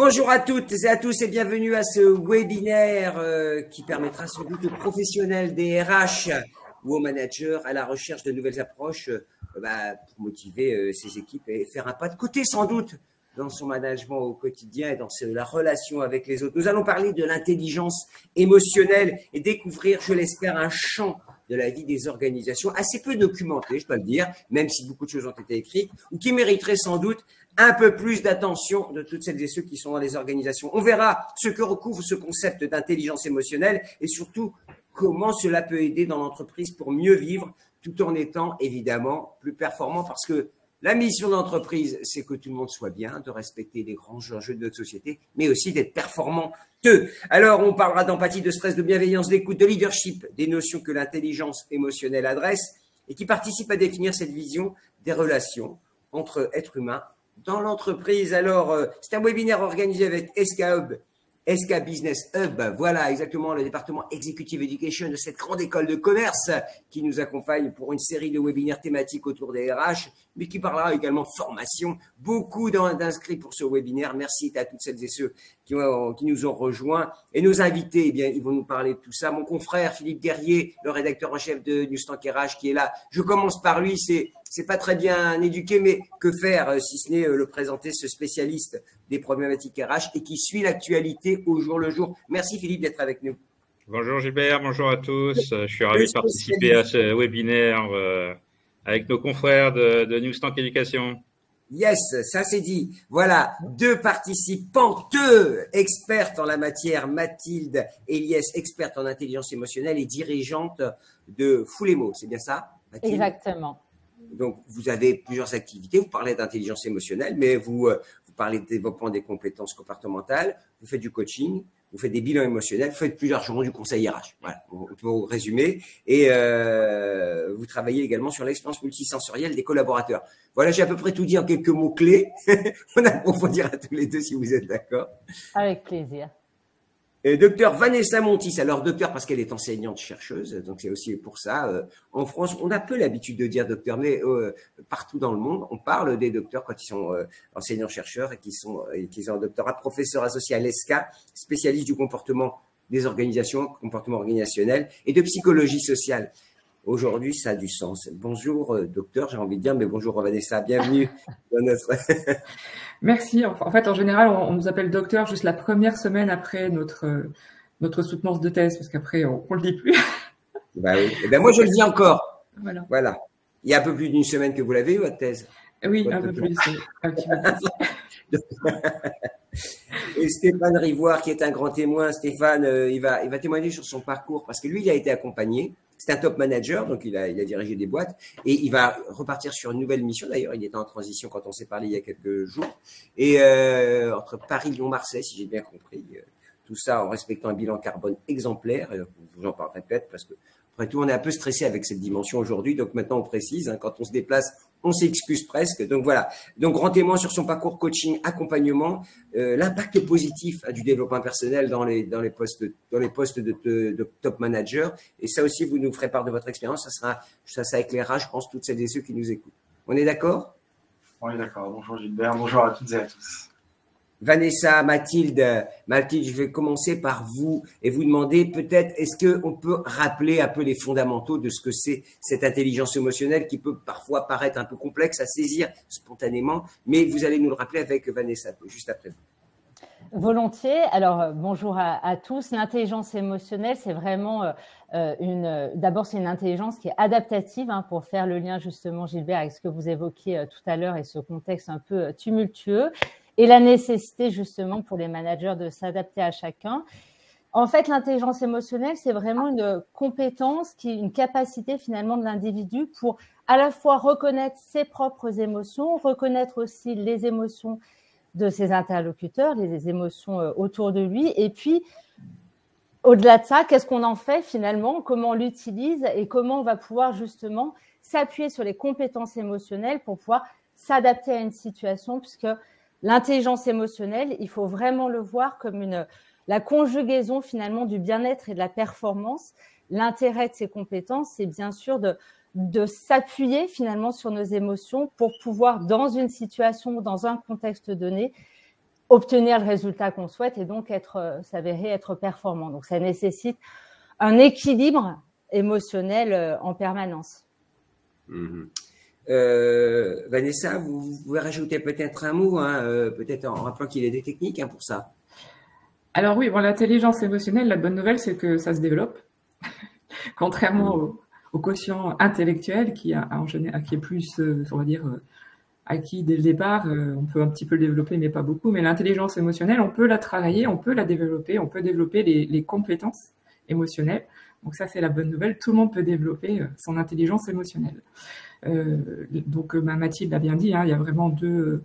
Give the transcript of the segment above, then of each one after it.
Bonjour à toutes et à tous et bienvenue à ce webinaire qui permettra sans doute aux professionnels des RH ou aux managers à la recherche de nouvelles approches pour motiver ses équipes et faire un pas de côté sans doute dans son management au quotidien et dans la relation avec les autres. Nous allons parler de l'intelligence émotionnelle et découvrir, je l'espère, un champ de la vie des organisations assez peu documenté, je dois le dire, même si beaucoup de choses ont été écrites, ou qui mériterait sans doute un peu plus d'attention de toutes celles et ceux qui sont dans les organisations. On verra ce que recouvre ce concept d'intelligence émotionnelle et surtout comment cela peut aider dans l'entreprise pour mieux vivre tout en étant évidemment plus performant parce que la mission de l'entreprise, c'est que tout le monde soit bien, de respecter les grands enjeux de notre société, mais aussi d'être performant. Alors, on parlera d'empathie, de stress, de bienveillance, d'écoute, de leadership, des notions que l'intelligence émotionnelle adresse et qui participent à définir cette vision des relations entre êtres humains dans l'entreprise. Alors, c'est un webinaire organisé avec SK Hub, SK Business Hub, voilà exactement le département Executive Education de cette grande école de commerce qui nous accompagne pour une série de webinaires thématiques autour des RH, mais qui parlera également formation. Beaucoup d'inscrits pour ce webinaire. Merci à toutes celles et ceux qui nous ont rejoints. Et nos invités, eh bien, ils vont nous parler de tout ça. Mon confrère Philippe Guerrier, le rédacteur en chef de Newstank RH, qui est là. Je commence par lui. C'est pas très bien éduqué, mais que faire si ce n'est le présenter, ce spécialiste des problématiques RH et qui suit l'actualité au jour le jour. Merci Philippe d'être avec nous. Bonjour Gilbert, bonjour à tous. Je suis ravi de participer à ce webinaire avec nos confrères de Newstank Éducation. Yes, ça c'est dit. Voilà, deux participantes, expertes en la matière, Mathilde Eliès, experte en intelligence émotionnelle et dirigeante de Foulémo. C'est bien ça, Mathilde? Exactement. Donc, vous avez plusieurs activités. Vous parlez d'intelligence émotionnelle, mais vous parlez de développement des compétences comportementales. Vous faites du coaching, vous faites des bilans émotionnels, vous faites plusieurs jours du conseil RH. Voilà, on peut résumer. Et vous travaillez également sur l'expérience multisensorielle des collaborateurs. Voilà, j'ai à peu près tout dit en quelques mots-clés. On approfondira tous les deux si vous êtes d'accord. Avec plaisir. Docteur Vanessa Montis, alors docteur parce qu'elle est enseignante-chercheuse, donc c'est aussi pour ça. En France, on a peu l'habitude de dire docteur, mais partout dans le monde, on parle des docteurs quand ils sont enseignants-chercheurs et qu'ils ont un doctorat, professeur associé à l'ESCA, spécialiste du comportement des organisations, comportement organisationnel et de psychologie sociale. Aujourd'hui, ça a du sens. Bonjour docteur, j'ai envie de dire, mais bonjour Vanessa, bienvenue dans notre... Merci. En fait, en général, on nous appelle docteur juste la première semaine après notre soutenance de thèse, parce qu'après, on ne le dit plus. Bah oui. Et ben moi, je le dis encore. Voilà. Il y a un peu plus d'une semaine que vous l'avez eu, votre thèse? Oui, un peu plus. Un petit peu plus. Et Stéphane Rivoire, qui est un grand témoin, Stéphane, il va témoigner sur son parcours, parce que lui, il a été accompagné. C'est un top manager, donc il a dirigé des boîtes et il va repartir sur une nouvelle mission. D'ailleurs, il était en transition quand on s'est parlé il y a quelques jours. Et entre Paris, Lyon, Marseille, si j'ai bien compris, tout ça en respectant un bilan carbone exemplaire. Je vous en parlerai peut-être parce que, après tout, on est un peu stressé avec cette dimension aujourd'hui. Donc maintenant, on précise, quand on se déplace, on s'excuse presque. Donc voilà. Donc grand témoin sur son parcours coaching, accompagnement, l'impact positif du développement personnel dans les postes de top manager. Et ça aussi, vous nous ferez part de votre expérience. Ça éclairera, je pense, toutes celles et ceux qui nous écoutent. On est d'accord? On est d'accord. Bonjour Gilbert. Bonjour à toutes et à tous. Vanessa, Mathilde, je vais commencer par vous et vous demander peut-être, est-ce qu'on peut rappeler un peu les fondamentaux de ce que c'est cette intelligence émotionnelle qui peut parfois paraître un peu complexe à saisir spontanément, mais vous allez nous le rappeler avec Vanessa, juste après vous. Volontiers. Alors, bonjour à tous. L'intelligence émotionnelle, c'est vraiment d'abord, c'est une intelligence qui est adaptative pour faire le lien justement, Gilbert, avec ce que vous évoquiez tout à l'heure et ce contexte un peu tumultueux. Et la nécessité justement pour les managers de s'adapter à chacun. En fait, l'intelligence émotionnelle, c'est vraiment une compétence, une capacité finalement de l'individu pour à la fois reconnaître ses propres émotions, reconnaître aussi les émotions de ses interlocuteurs, les émotions autour de lui. Et puis, au-delà de ça, qu'est-ce qu'on en fait finalement, comment on l'utilise et comment on va pouvoir justement s'appuyer sur les compétences émotionnelles pour pouvoir s'adapter à une situation, puisque l'intelligence émotionnelle, il faut vraiment le voir comme la conjugaison finalement du bien-être et de la performance. L'intérêt de ces compétences, c'est bien sûr de s'appuyer finalement sur nos émotions pour pouvoir, dans une situation ou dans un contexte donné, obtenir le résultat qu'on souhaite et donc s'avérer être performant. Donc, ça nécessite un équilibre émotionnel en permanence. Vanessa, vous pouvez rajouter peut-être un mot, peut-être en rappelant qu'il y a des techniques pour ça. Alors oui, bon, l'intelligence émotionnelle, la bonne nouvelle, c'est que ça se développe. Contrairement au quotient intellectuel qui est plus, on va dire, acquis dès le départ. On peut un petit peu le développer, mais pas beaucoup. Mais l'intelligence émotionnelle, on peut la travailler, on peut la développer, on peut développer les compétences émotionnelles. Donc ça, c'est la bonne nouvelle. Tout le monde peut développer son intelligence émotionnelle. Donc Mathilde l'a bien dit, il y a vraiment deux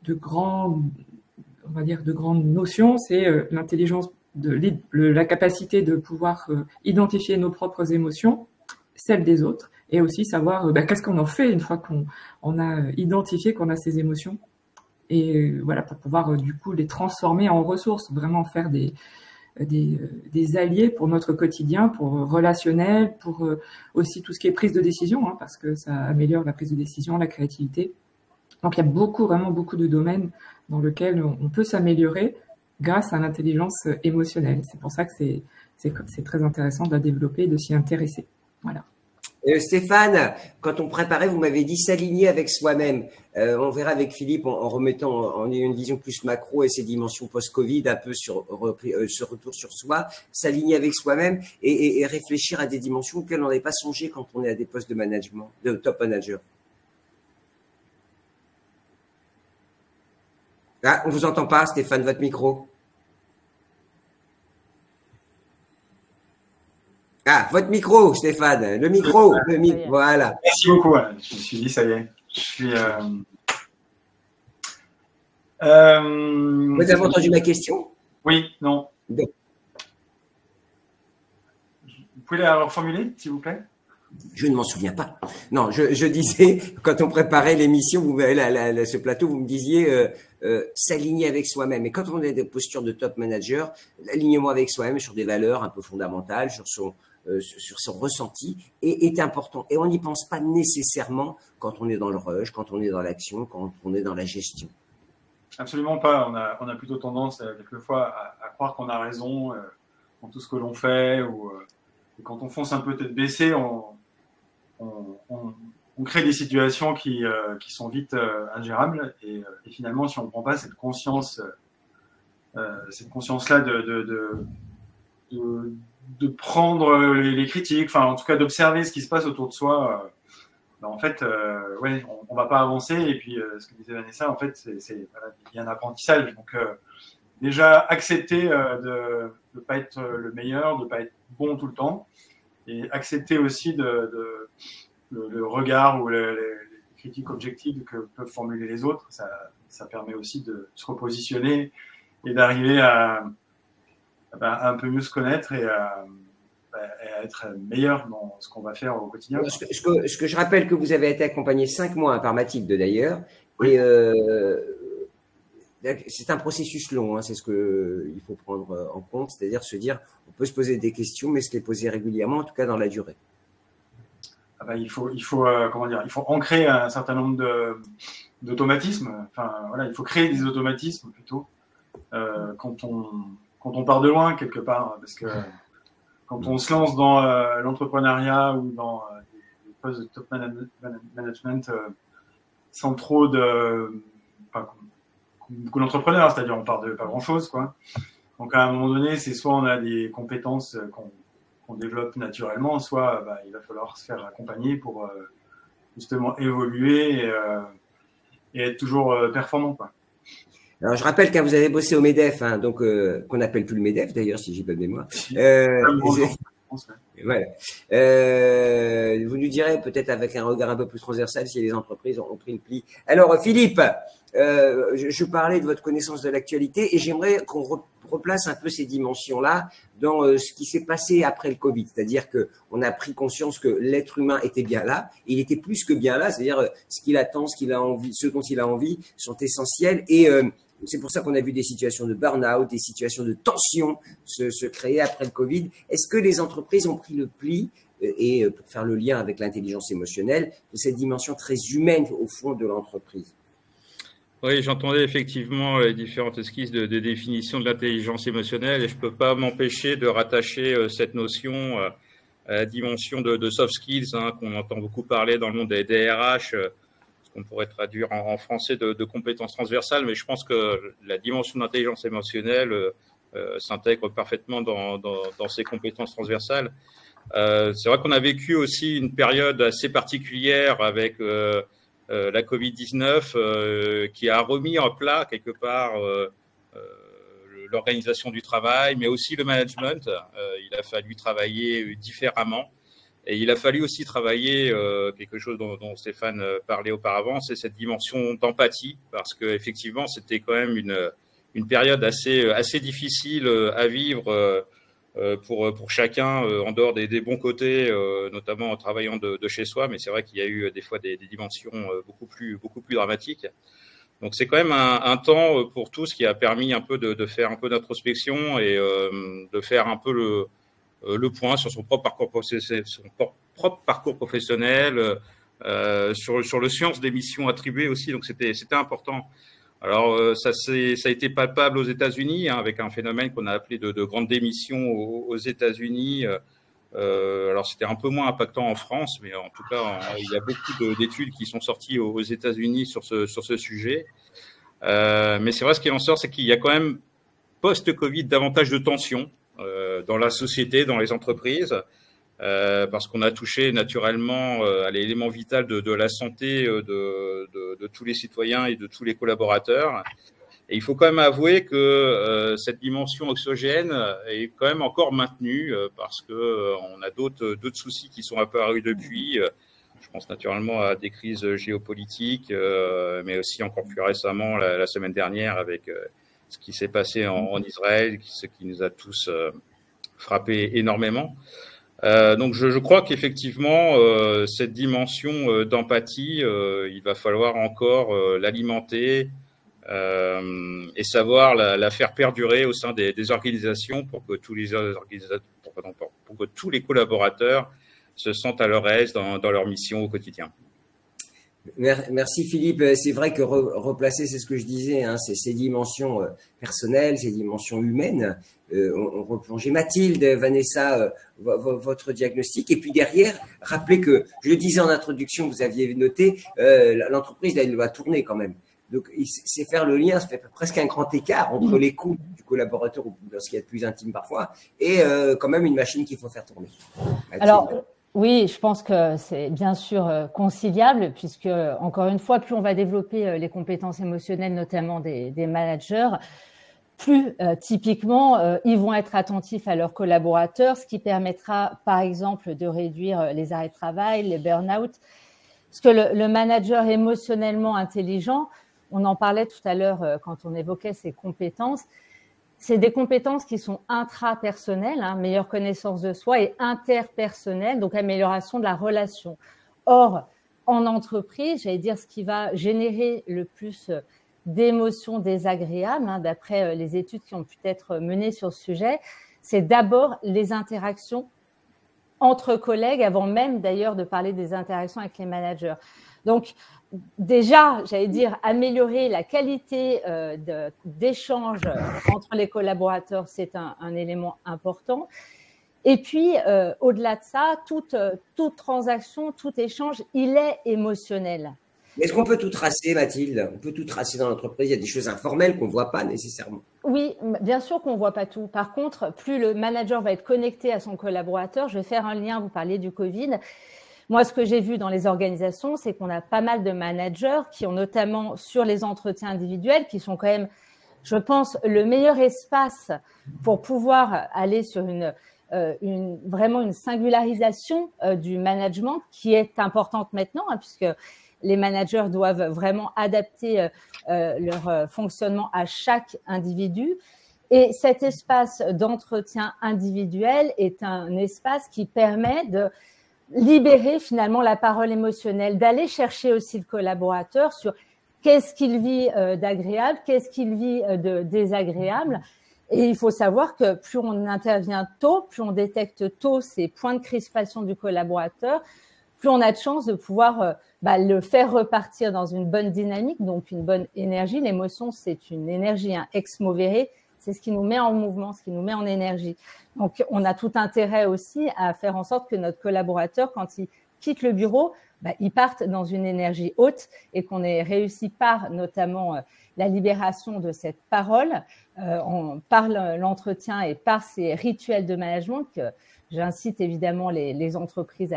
grandes notions. C'est l'intelligence, la capacité de pouvoir identifier nos propres émotions, celles des autres, et aussi savoir qu'est-ce qu'on en fait une fois qu'on a identifié qu'on a ces émotions. Et voilà, pour pouvoir du coup les transformer en ressources, vraiment faire des alliés pour notre quotidien, pour relationnel, pour aussi tout ce qui est prise de décision, parce que ça améliore la prise de décision, la créativité. Donc il y a vraiment beaucoup de domaines dans lesquels on peut s'améliorer grâce à l'intelligence émotionnelle. C'est pour ça que c'est très intéressant de la développer et de s'y intéresser. Voilà. Stéphane, quand on préparait, vous m'avez dit s'aligner avec soi-même. On verra avec Philippe en remettant en une vision plus macro et ses dimensions post-Covid, un peu sur ce retour sur soi, s'aligner avec soi-même et réfléchir à des dimensions auxquelles on n'avait pas songé quand on est à des postes de management, de top manager. Ah, on vous entend pas, Stéphane, votre micro. Ah, votre micro, Stéphane, le micro, voilà. Merci beaucoup, je me suis dit, ça y est. Vous avez entendu ma question? Oui, non. Vous pouvez la reformuler, s'il vous plaît? Je ne m'en souviens pas. Non, je disais, quand on préparait l'émission, ce plateau, vous me disiez s'aligner avec soi-même. Et quand on est des postures de top manager, l'alignement avec soi-même sur des valeurs un peu fondamentales, sur son ressenti est important. Et on n'y pense pas nécessairement quand on est dans le rush, quand on est dans l'action, quand on est dans la gestion. Absolument pas. On a plutôt tendance, quelquefois, à croire qu'on a raison dans tout ce que l'on fait. Et quand on fonce un peu tête baissée, on crée des situations qui sont vite ingérables. Et finalement, si on ne prend pas cette conscience-là de prendre les critiques, enfin en tout cas d'observer ce qui se passe autour de soi, en fait, on va pas avancer. Et puis ce que disait Vanessa, en fait, il y a un apprentissage. Donc déjà accepter de pas être le meilleur, de pas être bon tout le temps, et accepter aussi le regard ou les critiques objectives que peuvent formuler les autres. Ça permet aussi de se repositionner et d'arriver à un peu mieux se connaître et à être meilleur dans ce qu'on va faire au quotidien. Ce que je rappelle que vous avez été accompagné 5 mois par Mathilde d'ailleurs, oui. Et c'est un processus long, c'est ce qu'il faut prendre en compte, c'est-à-dire se dire, on peut se poser des questions, mais se les poser régulièrement, en tout cas dans la durée. Il faut ancrer un certain nombre d'automatismes. Enfin, voilà, il faut créer des automatismes plutôt quand on part de loin quelque part, parce que quand on se lance dans l'entrepreneuriat ou dans des postes de top management sans trop beaucoup d'entrepreneurs, c'est-à-dire on part de pas grand-chose, quoi. Donc à un moment donné, c'est soit on a des compétences qu'on développe naturellement, soit il va falloir se faire accompagner pour justement évoluer et être toujours performant, quoi. Alors, je rappelle quand vous avez bossé au MEDEF, donc qu'on n'appelle plus le MEDEF d'ailleurs, si j'ai pas de mémoire. Voilà. Vous nous direz peut-être avec un regard un peu plus transversal si les entreprises ont pris le pli. Alors, Philippe, je parlais de votre connaissance de l'actualité et j'aimerais qu'on replace un peu ces dimensions-là dans ce qui s'est passé après le Covid. C'est-à-dire qu'on a pris conscience que l'être humain était bien là. Il était plus que bien là. C'est-à-dire ce qu'il attend, ce qu'il a envie, ce dont il a envie sont essentiels. Et c'est pour ça qu'on a vu des situations de burn-out, des situations de tension se créer après le Covid. Est-ce que les entreprises ont pris le pli, et pour faire le lien avec l'intelligence émotionnelle, de cette dimension très humaine au fond de l'entreprise? Oui, j'entendais effectivement les différentes esquisses de définition de l'intelligence émotionnelle et je ne peux pas m'empêcher de rattacher cette notion à la dimension de soft skills qu'on entend beaucoup parler dans le monde des DRH, ce qu'on pourrait traduire en français de compétences transversales, mais je pense que la dimension d'intelligence émotionnelle s'intègre parfaitement dans ces compétences transversales. C'est vrai qu'on a vécu aussi une période assez particulière avec la Covid-19 qui a remis en plat quelque part l'organisation du travail, mais aussi le management. Il a fallu travailler différemment et il a fallu aussi travailler quelque chose dont Stéphane parlait auparavant, c'est cette dimension d'empathie, parce que effectivement c'était quand même une période assez difficile à vivre pour chacun en dehors des bons côtés, notamment en travaillant de chez soi, mais c'est vrai qu'il y a eu des fois des dimensions beaucoup plus dramatiques. Donc c'est quand même un temps pour tous qui a permis un peu de faire un peu d'introspection et de faire un peu le point sur son propre parcours professionnel, sur le sens des missions attribuées aussi. Donc c'était important. Alors, ça a été palpable aux États-Unis, avec un phénomène qu'on a appelé de grande démission aux États-Unis. Alors, c'était un peu moins impactant en France, mais en tout cas, il y a beaucoup d'études qui sont sorties aux États-Unis sur ce sujet. Mais c'est vrai, ce qui en sort, c'est qu'il y a quand même, post-Covid, davantage de tensions dans la société, dans les entreprises, parce qu'on a touché naturellement à l'élément vital de la santé de tous les citoyens et de tous les collaborateurs. Et il faut quand même avouer que cette dimension oxygène est quand même encore maintenue parce que on a d'autres soucis qui sont apparus depuis. Je pense naturellement à des crises géopolitiques, mais aussi encore plus récemment la semaine dernière avec ce qui s'est passé en Israël, ce qui nous a tous frappé énormément. Donc je crois qu'effectivement cette dimension d'empathie, il va falloir encore l'alimenter et savoir la faire perdurer au sein des organisations pour que pour que tous les collaborateurs se sentent à leur aise dans leur mission au quotidien. Merci Philippe. C'est vrai que replacer, c'est ce que je disais, hein, ces dimensions personnelles, ces dimensions humaines. On replongeait Mathilde, Vanessa, votre diagnostic. Et puis derrière, rappelez que, je le disais en introduction, vous aviez noté, l'entreprise, elle doit tourner quand même. Donc, c'est faire le lien, ça fait presque un grand écart entre l'écoute du collaborateur, lorsqu'il y a de plus intime parfois, et quand même une machine qu'il faut faire tourner. Mathilde. Alors, oui, je pense que c'est bien sûr conciliable, puisque, encore une fois, plus on va développer les compétences émotionnelles, notamment des managers, plus typiquement, ils vont être attentifs à leurs collaborateurs, ce qui permettra, par exemple, de réduire les arrêts de travail, les burn-out. Parce que le manager émotionnellement intelligent, on en parlait tout à l'heure quand on évoquait ses compétences, c'est des compétences qui sont intrapersonnelles, hein, meilleure connaissance de soi, et interpersonnelles, donc amélioration de la relation. Or, en entreprise, j'allais dire ce qui va générer le plus d'émotions désagréables, hein, d'après les études qui ont pu être menées sur ce sujet, c'est d'abord les interactions entre collègues, avant même d'ailleurs de parler des interactions avec les managers. Donc, déjà, j'allais dire, améliorer la qualité d'échange entre les collaborateurs, c'est un élément important. Et puis, au-delà de ça, toute transaction, tout échange, il est émotionnel. Est-ce qu'on peut tout tracer, Mathilde? On peut tout tracer dans l'entreprise. Il y a des choses informelles qu'on ne voit pas nécessairement. Oui, bien sûr qu'on ne voit pas tout. Par contre, plus le manager va être connecté à son collaborateur, je vais faire un lien, vous parliez du Covid. Moi, ce que j'ai vu dans les organisations, c'est qu'on a pas mal de managers qui ont notamment sur les entretiens individuels, qui sont quand même, je pense, le meilleur espace pour pouvoir aller sur vraiment une singularisation du management qui est importante maintenant, hein, puisque les managers doivent vraiment adapter leur fonctionnement à chaque individu. Et cet espace d'entretien individuel est un espace qui permet de libérer finalement la parole émotionnelle, d'aller chercher aussi le collaborateur sur qu'est-ce qu'il vit d'agréable, qu'est-ce qu'il vit de désagréable. Et il faut savoir que plus on intervient tôt, plus on détecte tôt ces points de crispation du collaborateur, plus on a de chances de pouvoir le faire repartir dans une bonne dynamique, donc une bonne énergie. L'émotion, c'est une énergie, un ex movere, c'est ce qui nous met en mouvement, ce qui nous met en énergie. Donc, on a tout intérêt aussi à faire en sorte que notre collaborateur, quand il quitte le bureau, ils partent dans une énergie haute et qu'on ait réussi par notamment la libération de cette parole, par l'entretien et par ces rituels de management que j'incite évidemment les entreprises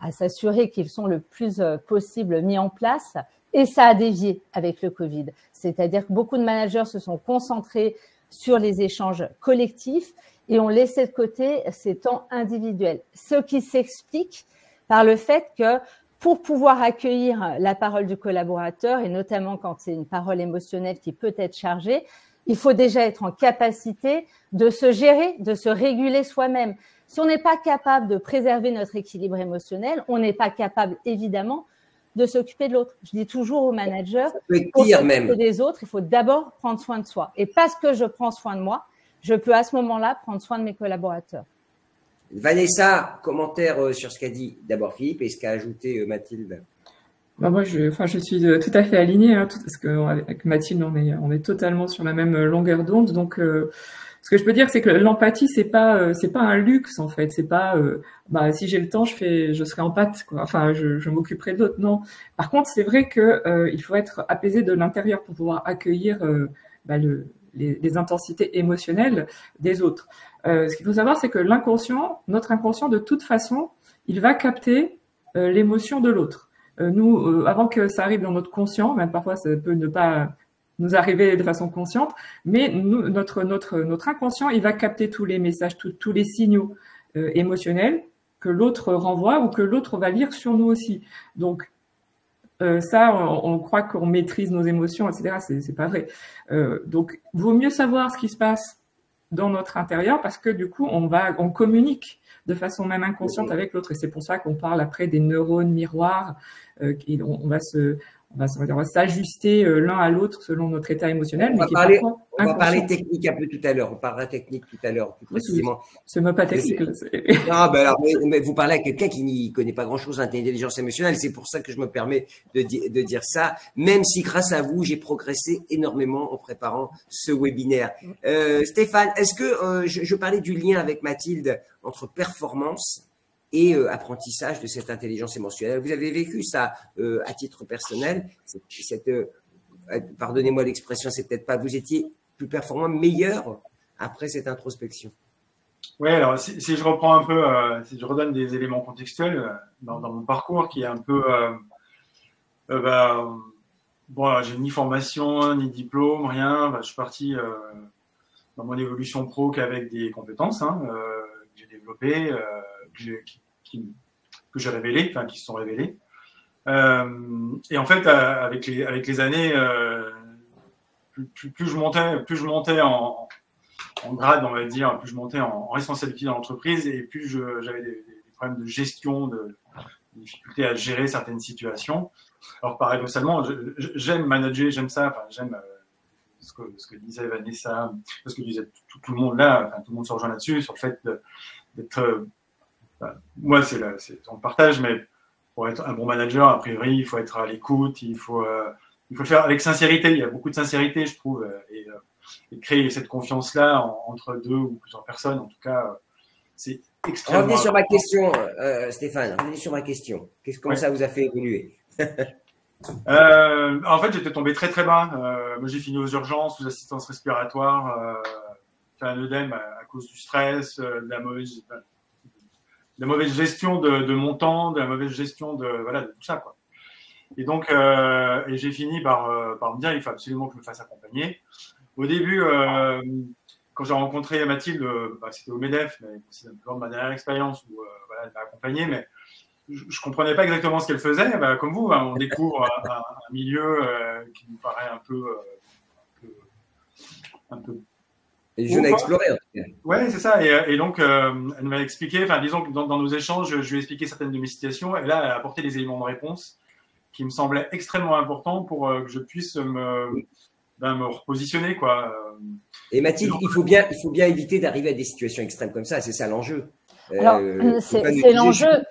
à s'assurer qu'ils sont le plus possible mis en place. Et ça a dévié avec le Covid. C'est-à-dire que beaucoup de managers se sont concentrés sur les échanges collectifs et ont laissé de côté ces temps individuels. Ce qui s'explique par le fait que pour pouvoir accueillir la parole du collaborateur, et notamment quand c'est une parole émotionnelle qui peut être chargée, il faut déjà être en capacité de se gérer, de se réguler soi-même. Si on n'est pas capable de préserver notre équilibre émotionnel, on n'est pas capable, évidemment, de s'occuper de l'autre. Je dis toujours aux managers, pour s'occuper des autres, il faut d'abord prendre soin de soi. Et parce que je prends soin de moi, je peux à ce moment-là prendre soin de mes collaborateurs. Vanessa, commentaire sur ce qu'a dit d'abord Philippe et ce qu'a ajouté Mathilde. Moi, je suis tout à fait alignée, parce qu'avec Mathilde, on est totalement sur la même longueur d'onde. Donc, ce que je peux dire, c'est que l'empathie, c'est pas un luxe en fait. C'est pas, si j'ai le temps, je serai empathe, quoi. Enfin, je m'occuperai de l'autre. Non. Par contre, c'est vrai que il faut être apaisé de l'intérieur pour pouvoir accueillir les intensités émotionnelles des autres. Ce qu'il faut savoir, c'est que notre inconscient, de toute façon, il va capter l'émotion de l'autre. Nous, avant que ça arrive dans notre conscient, même parfois ça peut ne pas nous arriver de façon consciente, mais notre inconscient, il va capter tous les messages, tous les signaux émotionnels que l'autre renvoie ou que l'autre va lire sur nous aussi. Donc, ça, on croit qu'on maîtrise nos émotions, etc. C'est pas vrai. Donc, vaut mieux savoir ce qui se passe dans notre intérieur parce que du coup, on communique de façon même inconsciente avec l'autre. Et c'est pour ça qu'on parle après des neurones miroirs. On va s'ajuster l'un à l'autre selon notre état émotionnel. On va parler technique un peu tout à l'heure. On parlera technique tout à l'heure, plus précisément. Ce mot pas technique. Non, mais vous parlez à quelqu'un qui n'y connaît pas grand-chose en intelligence émotionnelle. C'est pour ça que je me permets de dire ça, même si grâce à vous, j'ai progressé énormément en préparant ce webinaire. Stéphane, est-ce que je parlais du lien avec Mathilde entre performance et apprentissage de cette intelligence émotionnelle. Vous avez vécu ça à titre personnel. Pardonnez-moi l'expression, c'est peut-être pas. Vous étiez plus performant, meilleur après cette introspection. Oui, alors si je reprends un peu, si je redonne des éléments contextuels dans mon parcours qui est un peu, j'ai ni formation, ni diplôme, rien. Je suis parti dans mon évolution pro qu'avec des compétences que j'ai développées, que j'ai révélées, enfin qui se sont révélées. Et en fait, avec les années, plus je montais en grade, on va dire, plus je montais en responsabilité dans l'entreprise et plus j'avais des problèmes de gestion, de difficultés à gérer certaines situations. Alors paradoxalement, j'aime manager, j'aime ça, enfin j'aime ce que disait Vanessa, ce que disait tout le monde là, enfin, tout le monde se rejoint là-dessus, sur le fait d'être moi, on le partage, mais pour être un bon manager, a priori, il faut être à l'écoute, il faut le faire avec sincérité. Il y a beaucoup de sincérité, je trouve, et créer cette confiance-là entre deux ou plusieurs personnes, en tout cas, c'est extrêmement. Revenez sur ma question, Stéphane. Revenez sur ma question. Comment ça vous a fait évoluer? En fait, j'étais tombé très très bas. Moi, j'ai fini aux urgences, sous assistance respiratoire, fait un œdème à cause du stress, de la mauvaise gestion de mon temps, de la mauvaise gestion de tout ça, quoi. Et donc, et j'ai fini par me dire, il faut absolument que je me fasse accompagner. Au début, quand j'ai rencontré Mathilde, c'était au MEDEF, mais c'est un peu ma dernière expérience où elle m'a accompagné, mais je comprenais pas exactement ce qu'elle faisait. Comme vous, on découvre un milieu qui nous paraît un peu Et je l'ai exploré, en tout cas. Ouais, c'est ça. Et donc, elle m'a expliqué, enfin, disons que dans nos échanges, je lui ai expliqué certaines de mes situations. Et là, elle a apporté des éléments de réponse qui me semblaient extrêmement importants pour que je puisse me repositionner, quoi. Et Mathilde, il faut bien éviter d'arriver à des situations extrêmes comme ça. C'est ça l'enjeu. Alors, c'est l'enjeu.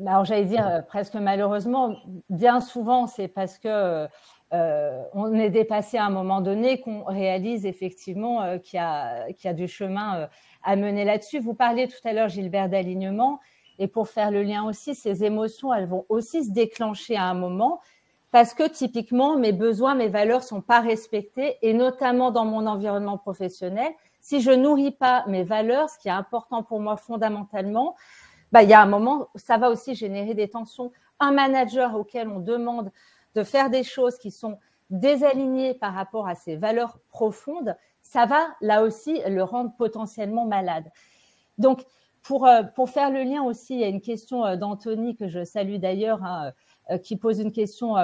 Alors, j'allais dire presque malheureusement, bien souvent, c'est parce que on est dépassé à un moment donné qu'on réalise effectivement qu'il y a du chemin à mener là-dessus. Vous parliez tout à l'heure, Gilbert, d'alignement. Et pour faire le lien aussi, ces émotions, elles vont aussi se déclencher à un moment parce que typiquement, mes besoins, mes valeurs sont pas respectés et notamment dans mon environnement professionnel. Si je nourris pas mes valeurs, ce qui est important pour moi fondamentalement, il y a un moment, ça va aussi générer des tensions. Un manager auquel on demande de faire des choses qui sont désalignées par rapport à ses valeurs profondes, ça va là aussi le rendre potentiellement malade. Donc, pour faire le lien aussi, il y a une question d'Anthony que je salue d'ailleurs, qui pose une question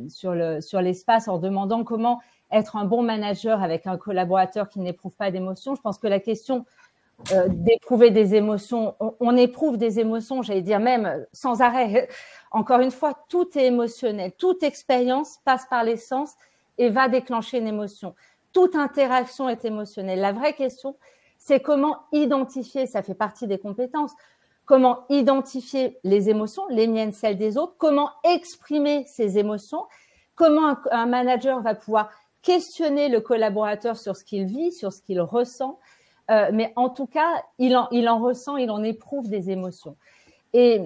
sur l'espace en demandant comment être un bon manager avec un collaborateur qui n'éprouve pas d'émotions. Je pense que la question d'éprouver des émotions, on éprouve des émotions, j'allais dire même sans arrêt. Encore une fois, tout est émotionnel. Toute expérience passe par les sens et va déclencher une émotion. Toute interaction est émotionnelle. La vraie question, c'est comment identifier, ça fait partie des compétences, comment identifier les émotions, les miennes, celles des autres, comment exprimer ces émotions, comment un manager va pouvoir questionner le collaborateur sur ce qu'il vit, sur ce qu'il ressent, mais en tout cas, il en ressent, il en éprouve des émotions. Et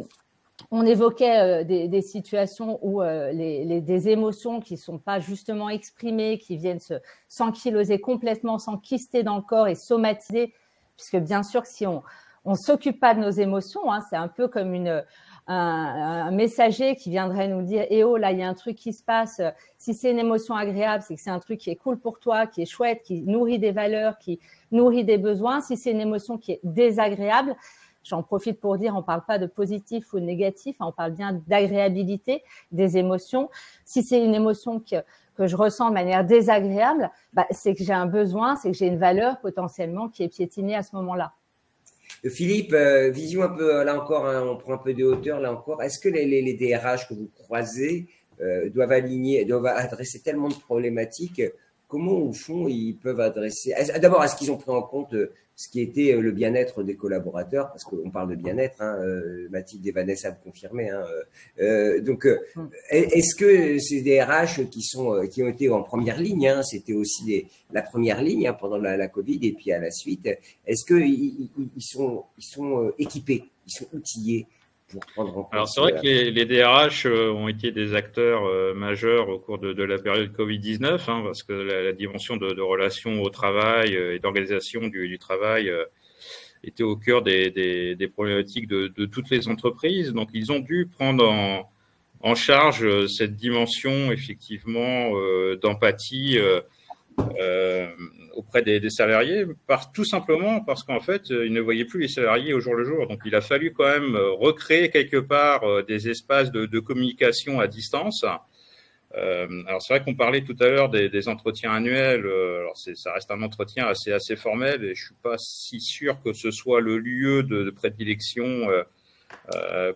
on évoquait des situations où des émotions qui ne sont pas justement exprimées, qui viennent s'ankyloser complètement, s'enquister dans le corps et somatiser, puisque bien sûr que si on ne s'occupe pas de nos émotions, c'est un peu comme un messager qui viendrait nous dire « Eh oh, là, il y a un truc qui se passe. Si c'est une émotion agréable, c'est que c'est un truc qui est cool pour toi, qui est chouette, qui nourrit des valeurs, qui nourrit des besoins. Si c'est une émotion qui est désagréable, j'en profite pour dire, on ne parle pas de positif ou de négatif, on parle bien d'agréabilité des émotions. Si c'est une émotion que je ressens de manière désagréable, c'est que j'ai un besoin, c'est que j'ai une valeur potentiellement qui est piétinée à ce moment-là. Philippe, vision un peu, là encore, on prend un peu de hauteur, là encore. Est-ce que les DRH que vous croisez doivent adresser tellement de problématiques? Comment, au fond, ils peuvent adresser… D'abord, est-ce qu'ils ont pris en compte ce qui était le bien-être des collaborateurs? Parce qu'on parle de bien-être, Mathilde et Vanessa vous confirmez. Donc, est-ce que ces DRH qui ont été en première ligne, c'était aussi la première ligne pendant la Covid et puis à la suite, est-ce qu'ils sont équipés, ils sont outillés pour prendre en compte… Alors, c'est vrai que les DRH ont été des acteurs majeurs au cours de la période Covid-19, parce que la dimension de relations au travail et d'organisation du travail était au cœur des problématiques de toutes les entreprises. Donc, ils ont dû prendre en charge cette dimension, effectivement, d'empathie auprès des salariés, tout simplement parce qu'en fait, ils ne voyaient plus les salariés au jour le jour. Donc, il a fallu quand même recréer quelque part des espaces de communication à distance. Alors, c'est vrai qu'on parlait tout à l'heure des entretiens annuels. Alors, ça reste un entretien assez formel et je suis pas si sûr que ce soit le lieu de prédilection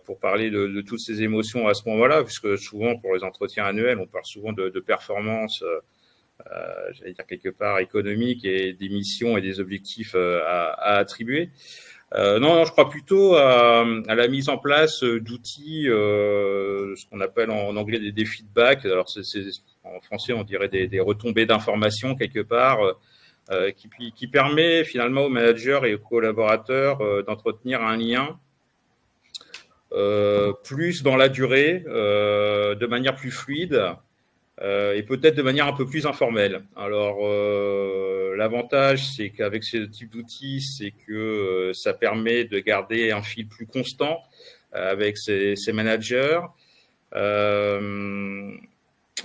pour parler de toutes ces émotions à ce moment-là, puisque souvent, pour les entretiens annuels, on parle souvent de performance j'allais dire quelque part économique et des missions et des objectifs à attribuer. Non, je crois plutôt à la mise en place d'outils, ce qu'on appelle en anglais des feedbacks. Alors, en français, on dirait des retombées d'informations quelque part, qui permet finalement aux managers et aux collaborateurs d'entretenir un lien plus dans la durée, de manière plus fluide. Et peut-être de manière un peu plus informelle. Alors, l'avantage, c'est qu'avec ce type d'outils, c'est que ça permet de garder un fil plus constant avec ces managers.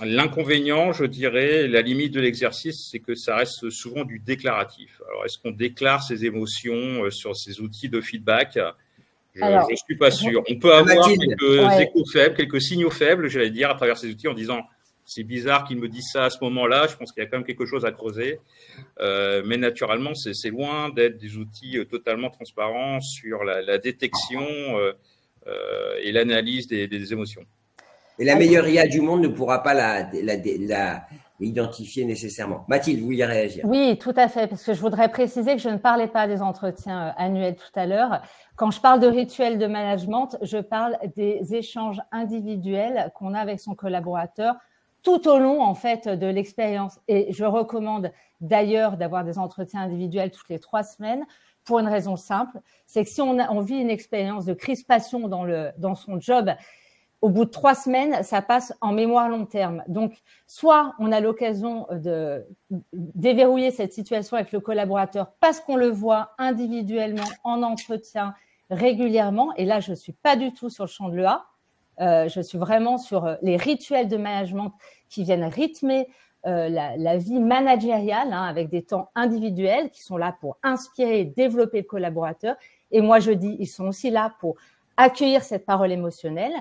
L'inconvénient, je dirais, la limite de l'exercice, c'est que ça reste souvent du déclaratif. Alors, est-ce qu'on déclare ses émotions sur ces outils de feedback ? Je ne suis pas sûr. On peut avoir quelques échos faibles, quelques signaux faibles, j'allais dire, à travers ces outils en disant c'est bizarre qu'ils me disent ça à ce moment-là, je pense qu'il y a quand même quelque chose à creuser. Mais naturellement, c'est loin d'être des outils totalement transparents sur la détection et l'analyse des émotions. Et la meilleure IA du monde ne pourra pas identifier nécessairement. Mathilde, vous vouliez réagir? Oui, tout à fait, parce que je voudrais préciser que je ne parlais pas des entretiens annuels tout à l'heure. Quand je parle de rituels de management, je parle des échanges individuels qu'on a avec son collaborateur tout au long, en fait, de l'expérience. Et je recommande d'ailleurs d'avoir des entretiens individuels toutes les 3 semaines pour une raison simple, c'est que si on vit une expérience de crispation dans son job, au bout de 3 semaines, ça passe en mémoire long terme. Donc, soit on a l'occasion de déverrouiller cette situation avec le collaborateur parce qu'on le voit individuellement en entretien régulièrement. Et là, je ne suis pas du tout sur le champ de l'EA. Je suis vraiment sur les rituels de management qui viennent rythmer la vie managériale avec des temps individuels qui sont là pour inspirer et développer le collaborateur. Et moi, je dis, ils sont aussi là pour accueillir cette parole émotionnelle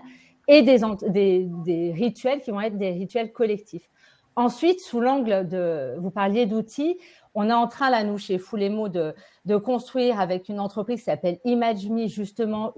et des rituels qui vont être des rituels collectifs. Ensuite, sous l'angle vous parliez d'outils, on est en train, là, nous, chez Foulémo, de construire avec une entreprise qui s'appelle ImageMe, justement,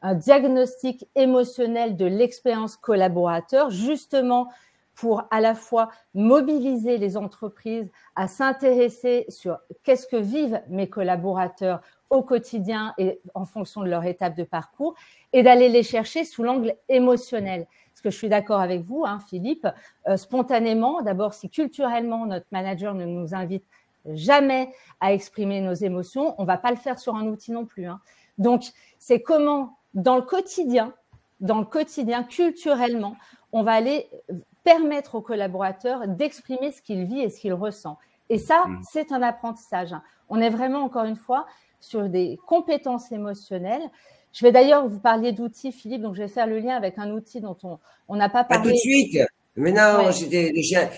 un diagnostic émotionnel de l'expérience collaborateur, justement, pour à la fois mobiliser les entreprises à s'intéresser sur qu'est-ce que vivent mes collaborateurs au quotidien et en fonction de leur étape de parcours, et d'aller les chercher sous l'angle émotionnel. Parce que je suis d'accord avec vous, Philippe, spontanément, d'abord, si culturellement notre manager ne nous invite jamais à exprimer nos émotions, on ne va pas le faire sur un outil non plus. Donc, c'est comment, dans le quotidien, culturellement, on va aller permettre aux collaborateurs d'exprimer ce qu'il vit et ce qu'il ressent. Et ça, c'est un apprentissage. On est vraiment, encore une fois, sur des compétences émotionnelles. Je vais d'ailleurs, vous parliez d'outils, Philippe, donc je vais faire le lien avec un outil dont on n'a pas parlé. Pas tout de suite. Mais non,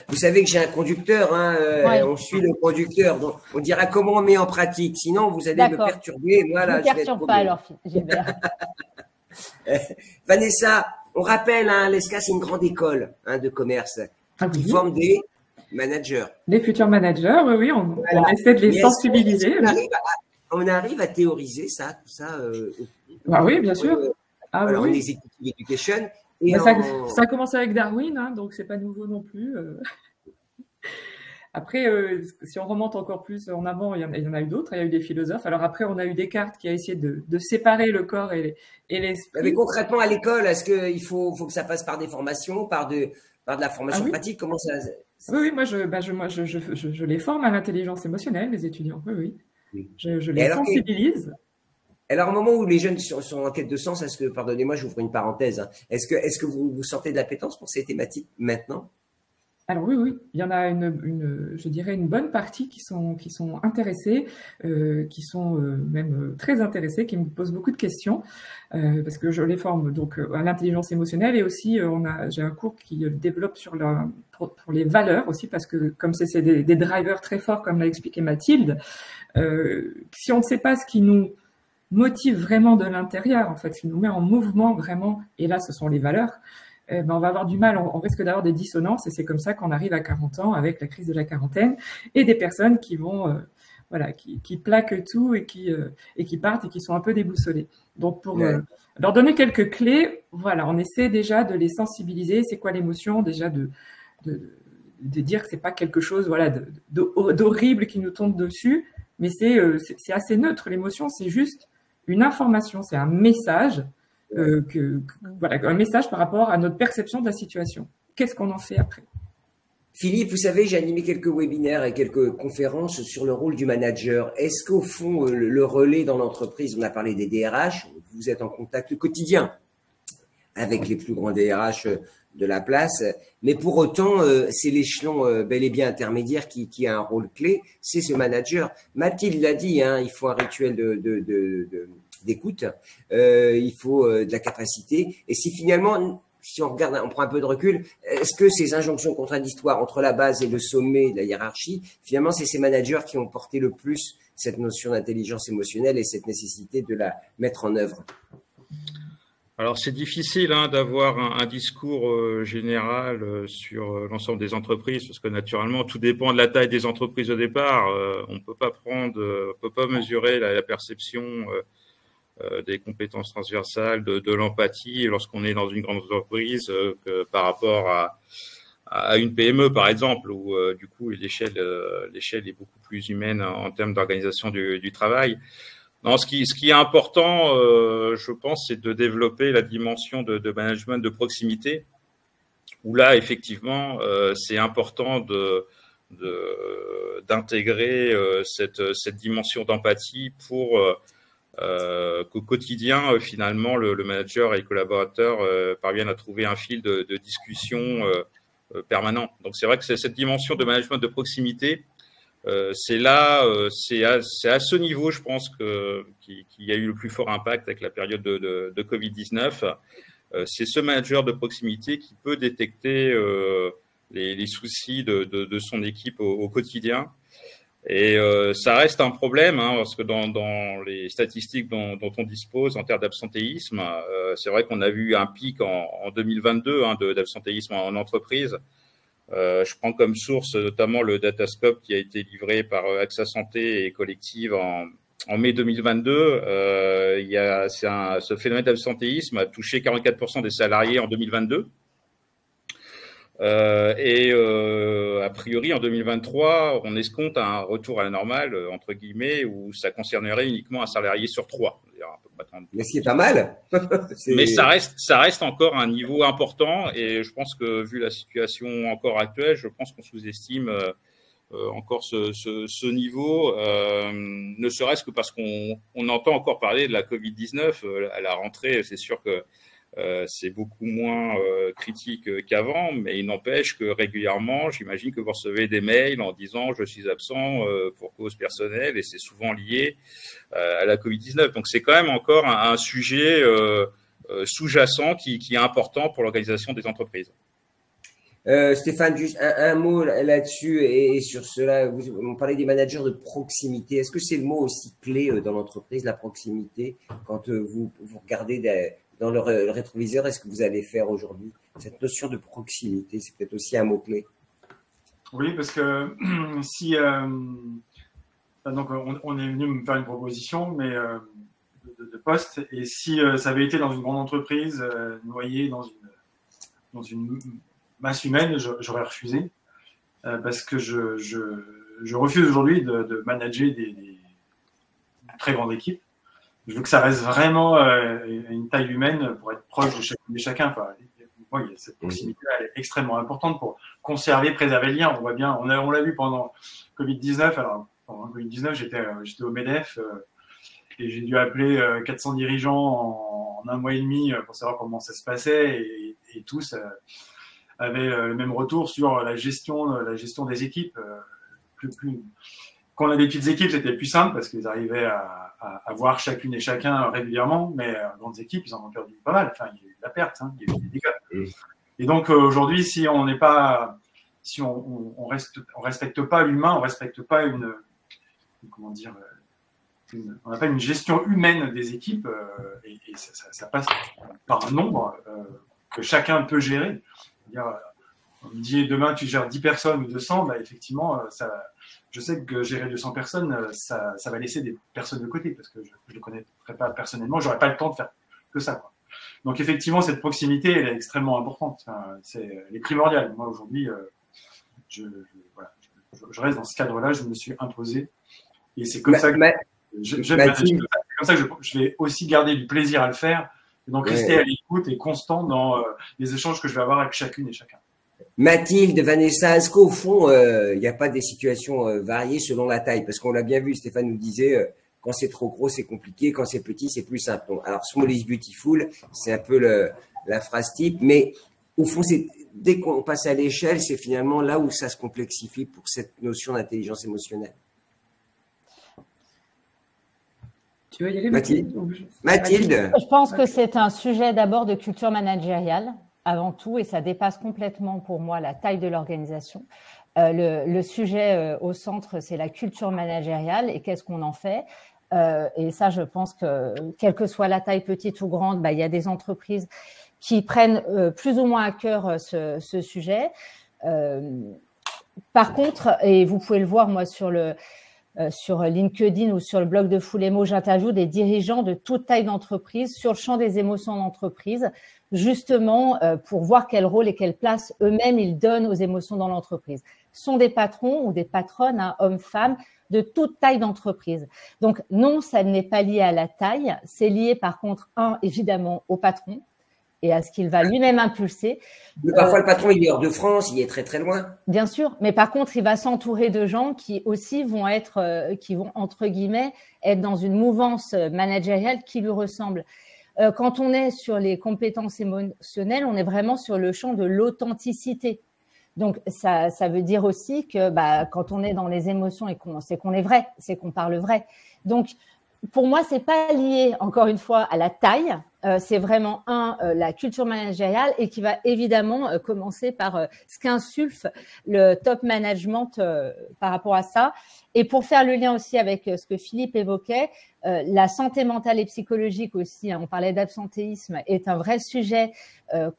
vous savez que j'ai un conducteur, on suit le conducteur, donc on dira comment on met en pratique, sinon vous allez me perturber. Voilà, je ne perturbe pas alors, Gilbert. Vanessa, on rappelle, l'ESCA, c'est une grande école de commerce qui forme des managers. Les futurs managers, oui, on essaie de les sensibiliser. On arrive à théoriser tout ça. Oui, bien sûr. En executive education. Et ça a commencé avec Darwin, donc c'est pas nouveau non plus. Après, si on remonte encore plus en avant, il y en a eu d'autres. Il y a eu des philosophes. Alors après, on a eu Descartes qui a essayé de séparer le corps et l'esprit. Mais concrètement, à l'école, est-ce qu'il faut que ça passe par des formations, par de la formation pratique? Comment ça? Oui, moi, je les forme à l'intelligence émotionnelle, les étudiants. Oui. Je les sensibilise. Alors, au moment où les jeunes sont en quête de sens, est-ce que, pardonnez-moi, j'ouvre une parenthèse, est-ce que vous sentez de l'appétence pour ces thématiques maintenant? Alors oui, il y en a je dirais une bonne partie qui sont intéressés, qui sont même très intéressés, qui me posent beaucoup de questions, parce que je les forme donc à l'intelligence émotionnelle et aussi j'ai un cours qui développe pour les valeurs aussi, parce que comme c'est des drivers très forts, comme l'a expliqué Mathilde, si on ne sait pas ce qui nous motive vraiment de l'intérieur, en fait, ce qui nous met en mouvement vraiment, et là ce sont les valeurs, on va avoir du mal, on risque d'avoir des dissonances, et c'est comme ça qu'on arrive à 40 ans avec la crise de la quarantaine et des personnes qui vont, qui plaquent tout et qui partent et qui sont un peu déboussolées. Donc pour leur donner quelques clés, on essaie déjà de les sensibiliser. C'est quoi l'émotion? Déjà de dire que c'est pas quelque chose d'horrible qui nous tombe dessus, mais c'est assez neutre. L'émotion, c'est juste une information, c'est un message. Un message par rapport à notre perception de la situation. Qu'est-ce qu'on en fait après? Philippe, vous savez, j'ai animé quelques webinaires et quelques conférences sur le rôle du manager. Est-ce qu'au fond, le relais dans l'entreprise, on a parlé des DRH, vous êtes en contact quotidien avec les plus grands DRH de la place, mais pour autant, c'est l'échelon bel et bien intermédiaire qui a un rôle clé, c'est ce manager. Mathilde l'a dit, il faut un rituel d'écoute, il faut de la capacité. Et si finalement, si on regarde, on prend un peu de recul, est-ce que ces injonctions contradictoires entre la base et le sommet de la hiérarchie, finalement, c'est ces managers qui ont porté le plus cette notion d'intelligence émotionnelle et cette nécessité de la mettre en œuvre? Alors, c'est difficile d'avoir un discours général sur l'ensemble des entreprises, parce que naturellement, tout dépend de la taille des entreprises au départ. On peut pas mesurer la perception des compétences transversales, de l'empathie lorsqu'on est dans une grande entreprise par rapport à à une PME, par exemple, où du coup l'échelle est beaucoup plus humaine en termes d'organisation du travail. Non, ce qui est important, je pense, c'est de développer la dimension de management de proximité, où là, effectivement, c'est important d'intégrer cette dimension d'empathie pour qu'au quotidien, finalement, le manager et les collaborateurs parviennent à trouver un fil de discussion permanent. Donc, c'est vrai que c'est cette dimension de management de proximité. C'est là, c'est à ce niveau, je pense qu'il y a eu le plus fort impact avec la période de Covid-19. C'est ce manager de proximité qui peut détecter les soucis de son équipe au quotidien. Et ça reste un problème, hein, parce que dans les statistiques dont on dispose en termes d'absentéisme, c'est vrai qu'on a vu un pic en 2022 hein, d'absentéisme en entreprise. Je prends comme source notamment le Datascope qui a été livré par AXA Santé et Collective en mai 2022. Ce phénomène d'absentéisme a touché 44% des salariés en 2022. A priori, en 2023, on escompte un retour à la normale, entre guillemets, où ça concernerait uniquement un salarié sur 3. Mais ce qui est pas mal. Mais ça reste encore un niveau important et je pense que, vu la situation encore actuelle, je pense qu'on sous-estime encore ce niveau, ne serait-ce que parce qu'on entend encore parler de la Covid-19 à la rentrée. C'est sûr que c'est beaucoup moins critique qu'avant, mais il n'empêche que régulièrement, j'imagine que vous recevez des mails en disant je suis absent pour cause personnelle et c'est souvent lié à la Covid-19. Donc c'est quand même encore un sujet sous-jacent qui est important pour l'organisation des entreprises. Stéphane, juste un mot là-dessus et sur cela, vous parlez des managers de proximité. Est-ce que c'est le mot aussi clé dans l'entreprise, la proximité, quand vous regardez dans le rétroviseur, est-ce que vous allez faire aujourd'hui cette notion de proximité? C'est peut-être aussi un mot-clé. Oui, parce que si donc on est venu me faire une proposition, mais de poste, et si ça avait été dans une grande entreprise noyée dans une masse humaine, j'aurais refusé parce que je refuse aujourd'hui de manager des très grandes équipes. Je veux que ça reste vraiment une taille humaine pour être proche de chacun. Enfin, moi, cette proximité elle est extrêmement importante pour conserver, préserver le lien. On voit bien, on l'a vu pendant Covid-19. Alors, pendant Covid-19, j'étais au MEDEF et j'ai dû appeler 400 dirigeants en un mois et demi pour savoir comment ça se passait et tous avaient le même retour sur la gestion des équipes. Quand on a des petites équipes, c'était plus simple parce qu'ils arrivaient à voir chacune et chacun régulièrement, mais grandes équipes, ils en ont perdu pas mal. Enfin, il y a eu de la perte, hein, il y a eu des dégâts. Et donc aujourd'hui, si on n'est pas, si on respecte pas l'humain, on respecte pas on n'a pas une gestion humaine des équipes, et ça passe par un nombre que chacun peut gérer. C'est-à-dire, on me dit demain tu gères 10 personnes ou 200, bah effectivement, je sais que gérer 200 personnes, ça va laisser des personnes de côté parce que je ne le connaîtrai pas personnellement, j'aurais pas le temps de faire que ça, quoi. Donc effectivement, cette proximité, elle est extrêmement importante. Enfin, elle est primordiale. Moi aujourd'hui, je reste dans ce cadre-là, je me suis imposé et c'est comme ça que je vais aussi garder du plaisir à le faire. Et donc rester à l'écoute et constant dans les échanges que je vais avoir avec chacune et chacun. Mathilde, Vanessa, est-ce qu'au fond, il n'y a pas des situations variées selon la taille? Parce qu'on l'a bien vu, Stéphane nous disait, quand c'est trop gros, c'est compliqué, quand c'est petit, c'est plus simple. Donc, alors, small is beautiful, c'est un peu la phrase type, mais au fond, dès qu'on passe à l'échelle, c'est finalement là où ça se complexifie pour cette notion d'intelligence émotionnelle. Tu veux y aller, Mathilde? Mathilde. Je pense que c'est un sujet d'abord de culture managériale, avant tout, et ça dépasse complètement pour moi la taille de l'organisation. Le sujet au centre, c'est la culture managériale et qu'est-ce qu'on en fait. Et ça, je pense que quelle que soit la taille petite ou grande, il y a des entreprises qui prennent plus ou moins à cœur ce sujet. Par contre, et vous pouvez le voir moi sur sur LinkedIn ou sur le blog de Foulemo, j'interviewe des dirigeants de toute taille d'entreprise sur le champ des émotions d'entreprise, justement pour voir quel rôle et quelle place eux-mêmes ils donnent aux émotions dans l'entreprise. Ce sont des patrons ou des patronnes, hein, hommes-femmes, de toute taille d'entreprise. Donc non, ça n'est pas lié à la taille, c'est lié par contre, évidemment, au patron et à ce qu'il va lui-même impulser. Mais parfois, le patron, il est hors de France, il est très très loin. Bien sûr, mais par contre, il va s'entourer de gens qui aussi vont être, qui vont, entre guillemets, être dans une mouvance managériale qui lui ressemble. Quand on est sur les compétences émotionnelles, on est vraiment sur le champ de l'authenticité. Donc, ça veut dire aussi que quand on est dans les émotions et c'est qu'on est vrai, c'est qu'on parle vrai. Donc, pour moi, c'est pas lié, encore une fois, à la taille. C'est vraiment, la culture managériale et qui va évidemment commencer par ce qu'insulte le top management par rapport à ça. Et pour faire le lien aussi avec ce que Philippe évoquait, la santé mentale et psychologique aussi, hein, on parlait d'absentéisme, est un vrai sujet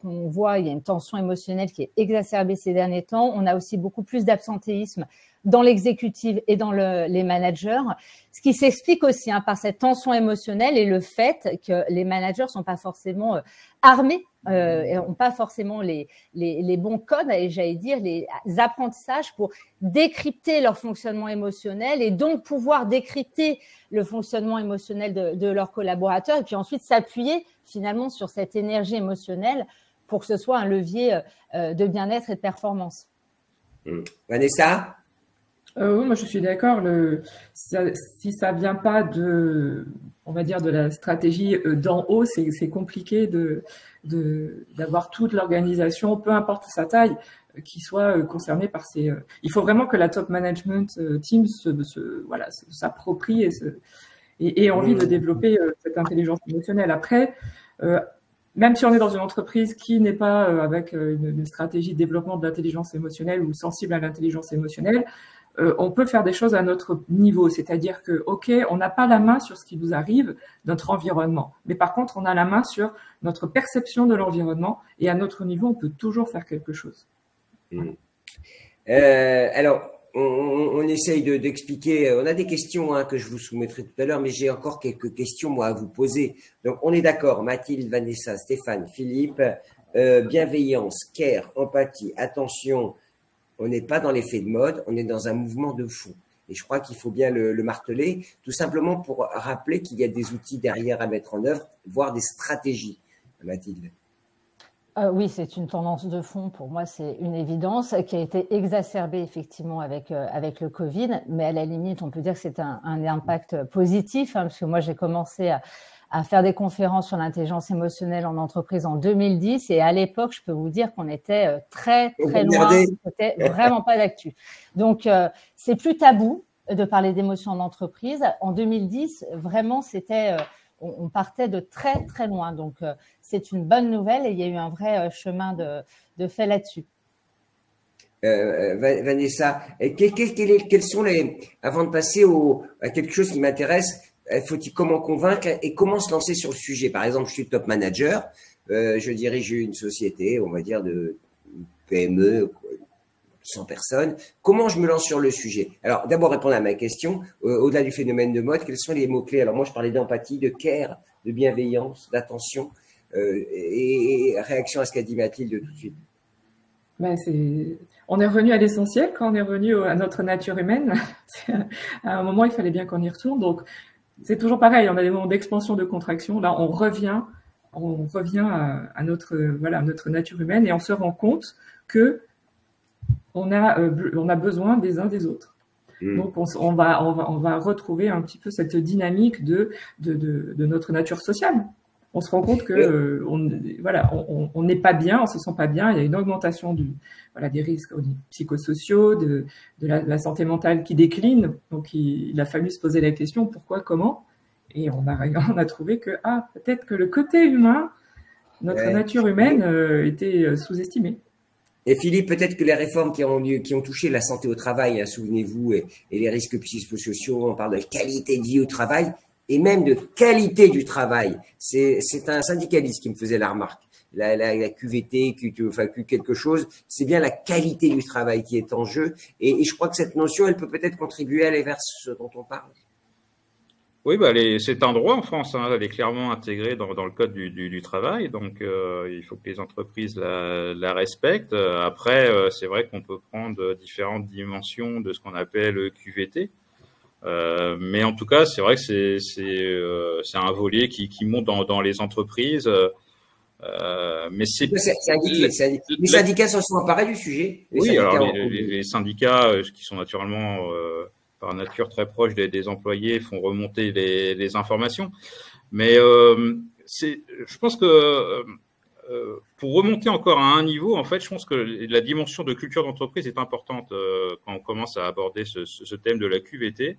qu'on voit. Il y a une tension émotionnelle qui est exacerbée ces derniers temps. On a aussi beaucoup plus d'absentéisme dans l'exécutive et dans les managers, ce qui s'explique aussi par cette tension émotionnelle et le fait que les managers sont pas forcément armés et n'ont pas forcément les bons codes, et j'allais dire les apprentissages pour décrypter leur fonctionnement émotionnel et donc pouvoir décrypter le fonctionnement émotionnel de leurs collaborateurs et puis ensuite s'appuyer finalement sur cette énergie émotionnelle pour que ce soit un levier de bien-être et de performance. Vanessa ? Oui, moi je suis d'accord. Si ça vient pas on va dire de la stratégie d'en haut, c'est compliqué d'avoir toute l'organisation, peu importe sa taille, qui soit concernée par ces. Il faut vraiment que la top management team s'approprie et ait envie de développer cette intelligence émotionnelle. Après, même si on est dans une entreprise qui n'est pas avec une stratégie de développement de l'intelligence émotionnelle ou sensible à l'intelligence émotionnelle, on peut faire des choses à notre niveau, c'est-à-dire que, ok, on n'a pas la main sur ce qui nous arrive, notre environnement, mais par contre, on a la main sur notre perception de l'environnement et à notre niveau, on peut toujours faire quelque chose. Alors, on essaye d'expliquer, on a des questions que je vous soumettrai tout à l'heure, mais j'ai encore quelques questions moi à vous poser. Donc, on est d'accord, Mathilde, Vanessa, Stéphane, Philippe, bienveillance, care, empathie, attention. On n'est pas dans l'effet de mode, on est dans un mouvement de fond. Et je crois qu'il faut bien le marteler, tout simplement pour rappeler qu'il y a des outils derrière à mettre en œuvre, voire des stratégies. Mathilde. Oui, c'est une tendance de fond. Pour moi, c'est une évidence qui a été exacerbée effectivement avec le Covid. Mais à la limite, on peut dire que c'est un impact positif, parce que moi, j'ai commencé à faire des conférences sur l'intelligence émotionnelle en entreprise en 2010. Et à l'époque, je peux vous dire qu'on était très, très loin. C'était vraiment pas d'actu. Donc, c'est plus tabou de parler d'émotions en entreprise. En 2010, vraiment, c'était, on partait de très, très loin. Donc, c'est une bonne nouvelle et il y a eu un vrai chemin de fait là-dessus. Vanessa, quels sont avant de passer à quelque chose qui m'intéresse, faut-il comment convaincre et comment se lancer sur le sujet? Par exemple, je suis top manager, je dirige une société, on va dire de PME, 100 personnes. Comment je me lance sur le sujet? Alors, d'abord répondre à ma question, au-delà du phénomène de mode, quels sont les mots-clés? Alors moi, je parlais d'empathie, de care, de bienveillance, d'attention, et réaction à ce qu'a dit Mathilde tout de suite. On est revenu à l'essentiel quand on est revenu à notre nature humaine. À un moment, il fallait bien qu'on y retourne. Donc, c'est toujours pareil. On a des moments d'expansion, de contraction. Là, on revient à notre nature humaine et on se rend compte que on a besoin des uns des autres. Donc, on va retrouver un petit peu cette dynamique de notre nature sociale. On se rend compte que on n'est pas bien, on se sent pas bien. Il y a une augmentation des risques psychosociaux, de la santé mentale qui décline. Donc, il a fallu se poser la question pourquoi, comment. Et on a trouvé que peut-être que le côté humain, notre nature humaine était sous-estimée. Et Philippe, peut-être que les réformes qui ont touché la santé au travail, souvenez-vous, et les risques psychosociaux, on parle de qualité de vie au travail. Et même de qualité du travail. C'est un syndicaliste qui me faisait la remarque. la QVT, enfin quelque chose. C'est bien la qualité du travail qui est en jeu. Et je crois que cette notion, elle peut peut-être contribuer à aller vers ce dont on parle. Oui, c'est un droit en France, hein, elle est clairement intégrée dans le code du travail, donc il faut que les entreprises la respectent. Après, c'est vrai qu'on peut prendre différentes dimensions de ce qu'on appelle QVT, mais en tout cas, c'est vrai que c'est un volet qui monte dans les entreprises. Mais c'est indiqué. Les syndicats s'en sont emparés du sujet. Les syndicats qui sont naturellement par nature très proches des employés font remonter les informations. Mais je pense que pour remonter encore à un niveau, en fait, je pense que la dimension de culture d'entreprise est importante quand on commence à aborder ce thème de la QVT.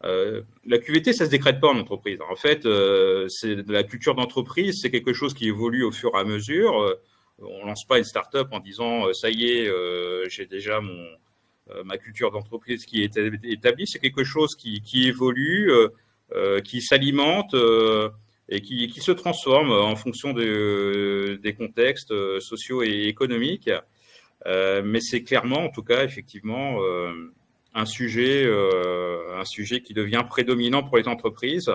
La QVT, ça se décrète pas en entreprise. En fait, c'est la culture d'entreprise, c'est quelque chose qui évolue au fur et à mesure. On lance pas une start-up en disant ça y est, j'ai déjà ma culture d'entreprise qui est établie. C'est quelque chose qui évolue, qui s'alimente et qui se transforme en fonction des contextes sociaux et économiques. Mais c'est clairement, en tout cas, effectivement, un sujet qui devient prédominant pour les entreprises,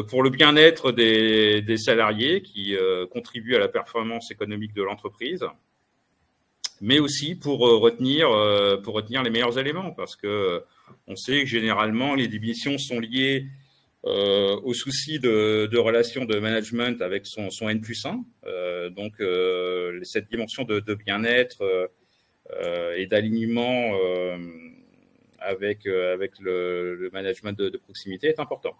pour le bien-être des salariés qui contribuent à la performance économique de l'entreprise, mais aussi pour retenir les meilleurs éléments, parce que on sait que généralement les démissions sont liées au souci de relations de management avec son N+1. Donc cette dimension de bien-être et d'alignement avec le management de proximité est important.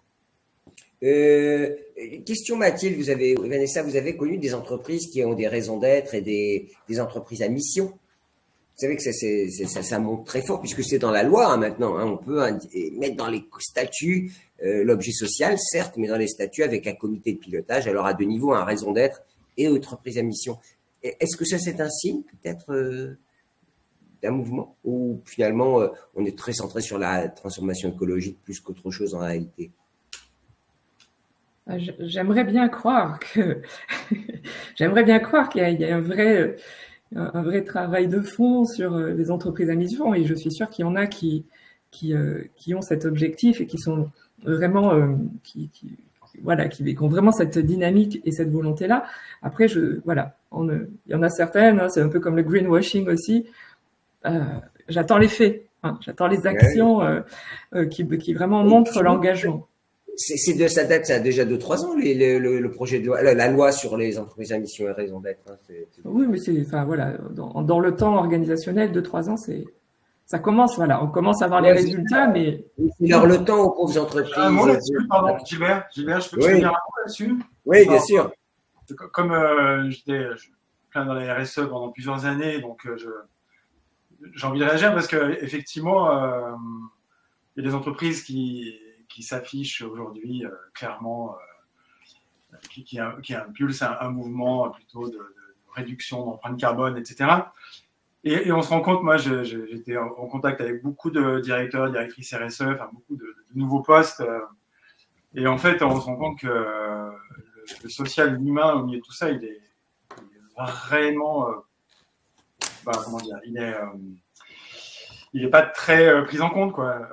Question Mathilde, Vanessa, vous avez connu des entreprises qui ont des raisons d'être et des entreprises à mission. Vous savez que ça monte très fort puisque c'est dans la loi maintenant. Hein, on peut mettre dans les statuts l'objet social, certes, mais dans les statuts avec un comité de pilotage. Alors à deux niveaux, un raison d'être et entreprise à mission. Est-ce que ça c'est un signe peut-être d'un mouvement ou finalement on est très centré sur la transformation écologique plus qu'autre chose en réalité? J'aimerais bien croire qu'il y a un vrai travail de fond sur les entreprises à mission, et je suis sûre qu'il y en a qui ont cet objectif et qui sont vraiment qui ont vraiment cette dynamique et cette volonté-là. Après, il y en a certaines, hein, c'est un peu comme le greenwashing aussi. J'attends les faits, hein, j'attends les actions qui vraiment montrent l'engagement. Ça date, ça a déjà 2-3 ans, le projet de loi, la loi sur les entreprises à mission et raison d'être. Hein, oui, mais dans le temps organisationnel, 2-3 ans, ça commence, on commence à voir les résultats, mais. Alors, le temps aux pauvres entreprises. Un mot là-dessus, pardon, Gilbert, je peux dire un mot là-dessus? Oui, bien sûr. Comme j'étais plein dans la RSE pendant plusieurs années, donc j'ai envie de réagir parce que effectivement, il y a des entreprises qui s'affichent aujourd'hui clairement, qui impulsent un mouvement plutôt de réduction d'empreinte carbone, etc. Et on se rend compte, moi j'étais en contact avec beaucoup de directeurs, directrices RSE, enfin beaucoup de nouveaux postes, et en fait on se rend compte que le social, l'humain au milieu de tout ça, il est vraiment, comment dire, il est pas très pris en compte, quoi.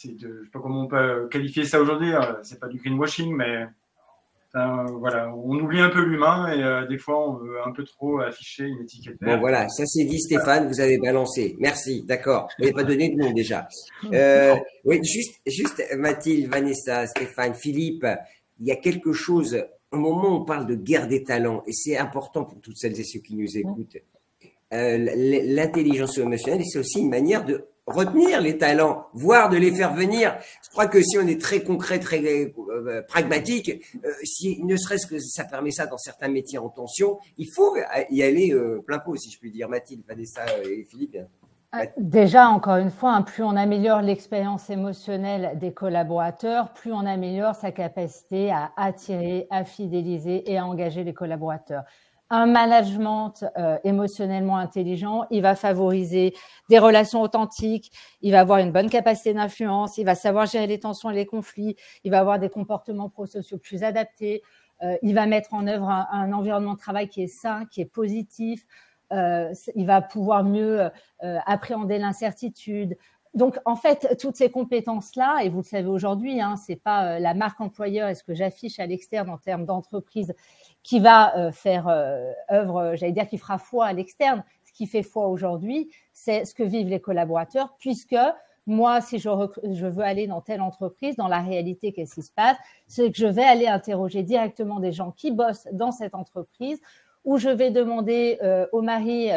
Je ne sais pas comment on peut qualifier ça aujourd'hui, c'est pas du greenwashing, mais voilà, on oublie un peu l'humain et des fois on veut un peu trop afficher une étiquette. Bon voilà, ça c'est dit Stéphane, vous avez balancé. Merci, d'accord. Vous n'avez pas donné de nom déjà. Oui, juste Mathilde, Vanessa, Stéphane, Philippe, il y a quelque chose, au moment où on parle de guerre des talents, et c'est important pour toutes celles et ceux qui nous écoutent, l'intelligence émotionnelle, c'est aussi une manière de retenir les talents, voire de les faire venir. Je crois que si on est très concret, très pragmatique, si ne serait-ce que ça permet ça dans certains métiers en tension, il faut y aller plein pot, si je puis dire. Mathilde, Vanessa et Philippe. Déjà, encore une fois, plus on améliore l'expérience émotionnelle des collaborateurs, plus on améliore sa capacité à attirer, à fidéliser et à engager les collaborateurs. Un management émotionnellement intelligent, il va favoriser des relations authentiques, il va avoir une bonne capacité d'influence, il va savoir gérer les tensions et les conflits, il va avoir des comportements prosociaux plus adaptés, il va mettre en œuvre un environnement de travail qui est sain, qui est positif, il va pouvoir mieux appréhender l'incertitude. Donc, en fait, toutes ces compétences-là, et vous le savez aujourd'hui, hein, c'est pas la marque employeur et ce que j'affiche à l'externe en termes d'entreprise qui va faire œuvre, j'allais dire, qui fera foi à l'externe. Ce qui fait foi aujourd'hui, c'est ce que vivent les collaborateurs, puisque moi, si je veux aller dans telle entreprise, dans la réalité, qu'est-ce qui se passe? C'est que je vais aller interroger directement des gens qui bossent dans cette entreprise, où je vais demander au mari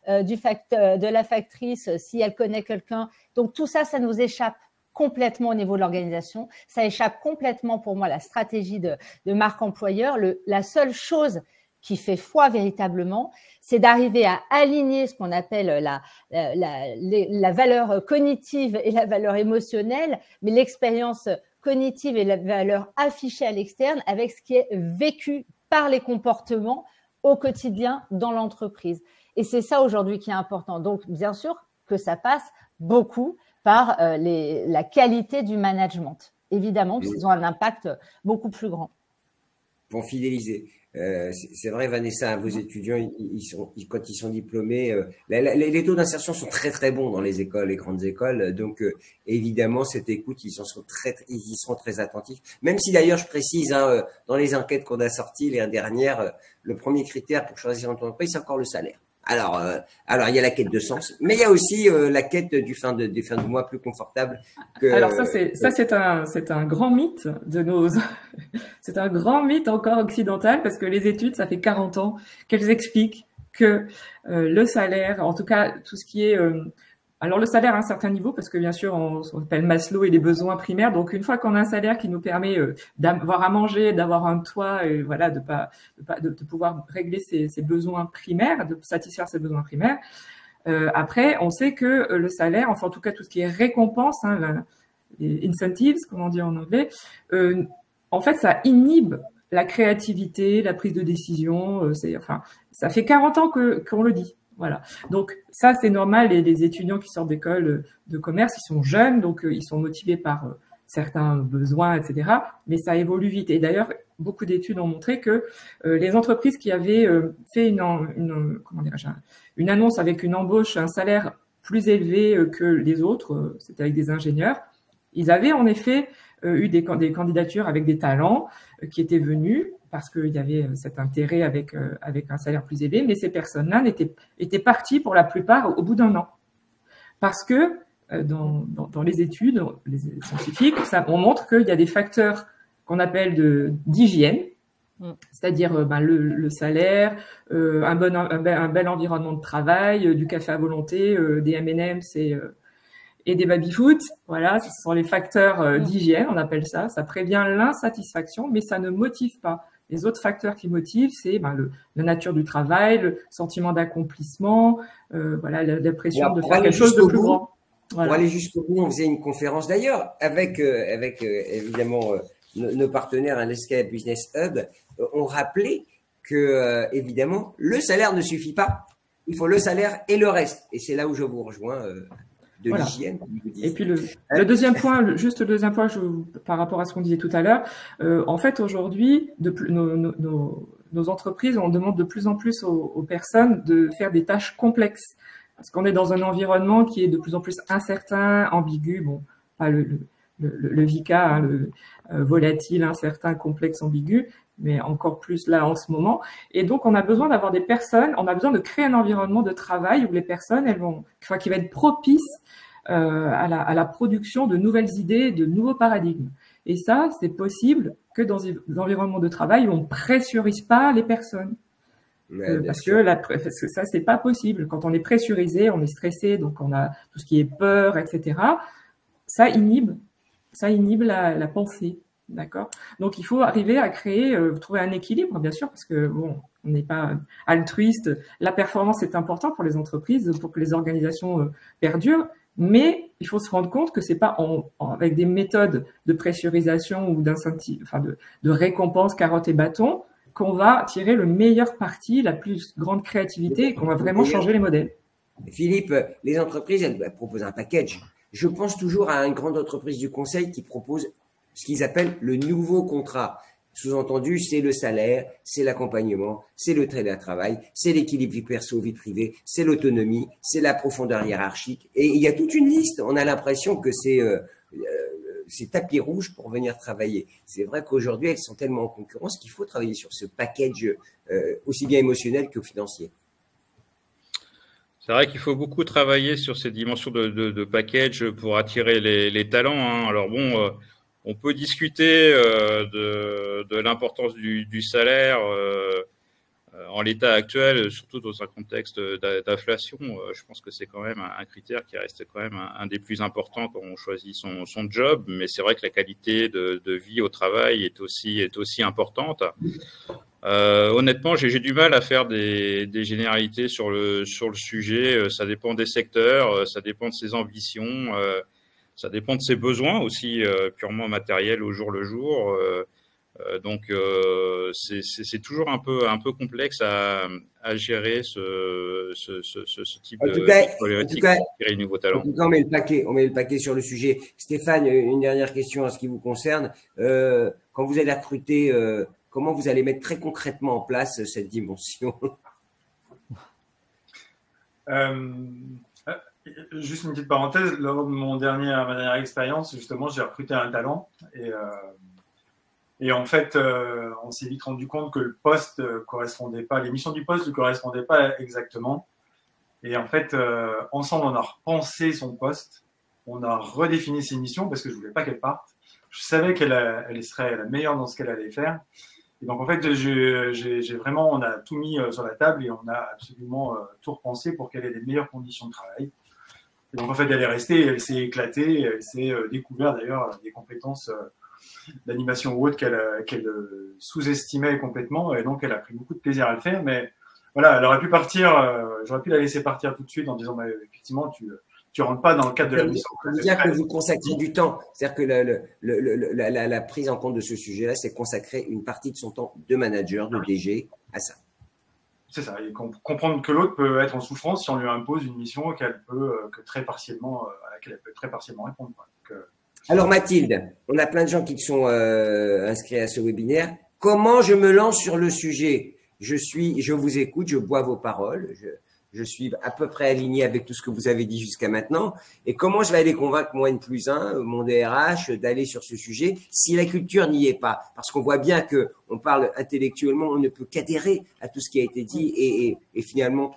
de la factrice si elle connaît quelqu'un. Donc, tout ça, ça nous échappe complètement au niveau de l'organisation. Ça échappe complètement, pour moi, à la stratégie de marque employeur. La seule chose qui fait foi véritablement, c'est d'arriver à aligner ce qu'on appelle la valeur cognitive et la valeur émotionnelle, mais l'expérience cognitive et la valeur affichée à l'externe avec ce qui est vécu par les comportements au quotidien dans l'entreprise. Et c'est ça aujourd'hui qui est important. Donc, bien sûr que ça passe beaucoup par la qualité du management, évidemment, parce qu'ils ont un impact beaucoup plus grand. Pour fidéliser. C'est vrai, Vanessa, vos étudiants, quand ils sont diplômés, les taux d'insertion sont très très bons dans les écoles, les grandes écoles. Donc, évidemment, cette écoute, ils seront très attentifs. Même si d'ailleurs, je précise, hein, dans les enquêtes qu'on a sorties l'année dernière, le premier critère pour choisir une entreprise, c'est encore le salaire. Alors, il y a la quête de sens, mais il y a aussi la quête du fin de mois plus confortable. Alors c'est un grand mythe c'est un grand mythe encore occidental, parce que les études, ça fait 40 ans qu'elles expliquent que le salaire, en tout cas tout ce qui est alors le salaire à un certain niveau, parce que bien sûr on appelle Maslow et les besoins primaires. Donc une fois qu'on a un salaire qui nous permet d'avoir à manger, d'avoir un toit, et voilà, de pouvoir régler ses besoins primaires, de satisfaire ses besoins primaires. Après, on sait que le salaire, enfin en tout cas tout ce qui est récompense, hein, les incentives, comme on dit en anglais, en fait ça inhibe la créativité, la prise de décision. Ça fait 40 ans qu'on le dit. Voilà. Donc ça c'est normal. Et les étudiants qui sortent d'école de commerce, ils sont jeunes, donc ils sont motivés par certains besoins, etc. Mais ça évolue vite. Et d'ailleurs, beaucoup d'études ont montré que les entreprises qui avaient fait une annonce avec une embauche, un salaire plus élevé que les autres, c'était avec des ingénieurs, ils avaient en effet eu des candidatures avec des talents qui étaient venus parce qu'il y avait cet intérêt avec un salaire plus élevé, mais ces personnes-là étaient parties pour la plupart au bout d'un an. Parce que dans les études, les scientifiques, on montre qu'il y a des facteurs qu'on appelle d'hygiène, c'est-à-dire le salaire, un bel environnement de travail, du café à volonté, des M&M's et des baby-foot. Voilà, ce sont les facteurs d'hygiène, on appelle ça. Ça prévient l'insatisfaction, mais ça ne motive pas. Les autres facteurs qui motivent, c'est la nature du travail, le sentiment d'accomplissement, voilà, la pression de faire quelque chose de plus grand. Voilà. Pour aller jusqu'au bout, on faisait une conférence d'ailleurs avec évidemment nos partenaires à l'Escape Business Hub. On rappelait que évidemment le salaire ne suffit pas. Il faut le salaire et le reste. Et c'est là où je vous rejoins. De voilà. l'hygiène. Et puis le deuxième point, par rapport à ce qu'on disait tout à l'heure, en fait aujourd'hui, nos entreprises, on demande de plus en plus aux personnes de faire des tâches complexes, parce qu'on est dans un environnement qui est de plus en plus incertain, ambigu, bon, pas le VICA, hein, volatile, incertain, complexe, ambigu, mais encore plus là en ce moment. Et donc, on a besoin d'avoir des personnes, on a besoin de créer un environnement de travail où les personnes, qui va être propice à la production de nouvelles idées, de nouveaux paradigmes. Et ça, c'est possible que dans des environnements de travail où on pressurise pas les personnes. Parce que ça, c'est pas possible. Quand on est pressurisé, on est stressé, donc on a tout ce qui est peur, etc. Ça inhibe la pensée. D'accord. Donc, il faut arriver à trouver un équilibre, bien sûr, parce que bon, on n'est pas altruiste. La performance est importante pour les entreprises, pour que les organisations perdurent, mais il faut se rendre compte que c'est pas avec des méthodes de pressurisation ou d'incentive, de récompense, carotte et bâton, qu'on va tirer le meilleur parti, la plus grande créativité, et qu'on va vraiment changer les modèles. Philippe, les entreprises, elles proposent un package. Je pense toujours à une grande entreprise du conseil qui propose ce qu'ils appellent le nouveau contrat. Sous-entendu, c'est le salaire, c'est l'accompagnement, c'est le télétravail, c'est l'équilibre vie perso, vie privée, c'est l'autonomie, c'est la profondeur hiérarchique. Et il y a toute une liste. On a l'impression que c'est tapis rouge pour venir travailler. C'est vrai qu'aujourd'hui, elles sont tellement en concurrence qu'il faut travailler sur ce package aussi bien émotionnel que financier. C'est vrai qu'il faut beaucoup travailler sur ces dimensions de package pour attirer les talents, hein. Alors bon, on peut discuter de l'importance du salaire en l'état actuel, surtout dans un contexte d'inflation. Je pense que c'est quand même un critère qui reste quand même un des plus importants quand on choisit son job. Mais c'est vrai que la qualité de vie au travail est aussi importante. Honnêtement, j'ai du mal à faire des généralités sur le sujet. Ça dépend des secteurs, ça dépend de ses ambitions, ça dépend de ses besoins aussi, purement matériels au jour le jour. Donc c'est toujours un peu complexe à gérer ce type de problématique pour attirer les nouveaux talents. En tout cas, on met le paquet sur le sujet. Stéphane, une dernière question en ce qui vous concerne. Quand vous allez recruter, comment vous allez mettre très concrètement en place cette dimension? Juste une petite parenthèse, lors de ma dernière expérience, justement, j'ai recruté un talent et en fait, on s'est vite rendu compte que le poste correspondait pas, les missions du poste ne correspondaient pas exactement. Et en fait, ensemble, on a repensé son poste, on a redéfini ses missions parce que je voulais pas qu'elle parte. Je savais qu'elle serait la meilleure dans ce qu'elle allait faire. Et donc, en fait, on a tout mis sur la table et on a absolument tout repensé pour qu'elle ait les meilleures conditions de travail. Et donc, en fait, elle est restée, elle s'est éclatée, elle s'est découvert d'ailleurs des compétences d'animation ou autre qu'elle sous-estimait complètement. Et donc, elle a pris beaucoup de plaisir à le faire. Mais voilà, elle aurait pu partir, j'aurais pu la laisser partir tout de suite en disant, bah, effectivement, tu rentres pas dans le cadre de la mission. Ça veut dire que vous consacrez du temps. C'est-à-dire que la prise en compte de ce sujet-là, c'est consacrer une partie de son temps de manager, de DG à ça. C'est ça. Et comprendre que l'autre peut être en souffrance si on lui impose une mission à laquelle elle peut très partiellement répondre. Donc, alors Mathilde, on a plein de gens qui sont inscrits à ce webinaire. Comment je me lance sur le sujet? Je vous écoute, je bois vos paroles. Je suis à peu près aligné avec tout ce que vous avez dit jusqu'à maintenant. Et comment je vais aller convaincre mon N+1, mon DRH, d'aller sur ce sujet si la culture n'y est pas? Parce qu'on voit bien que on parle intellectuellement, on ne peut qu'adhérer à tout ce qui a été dit et finalement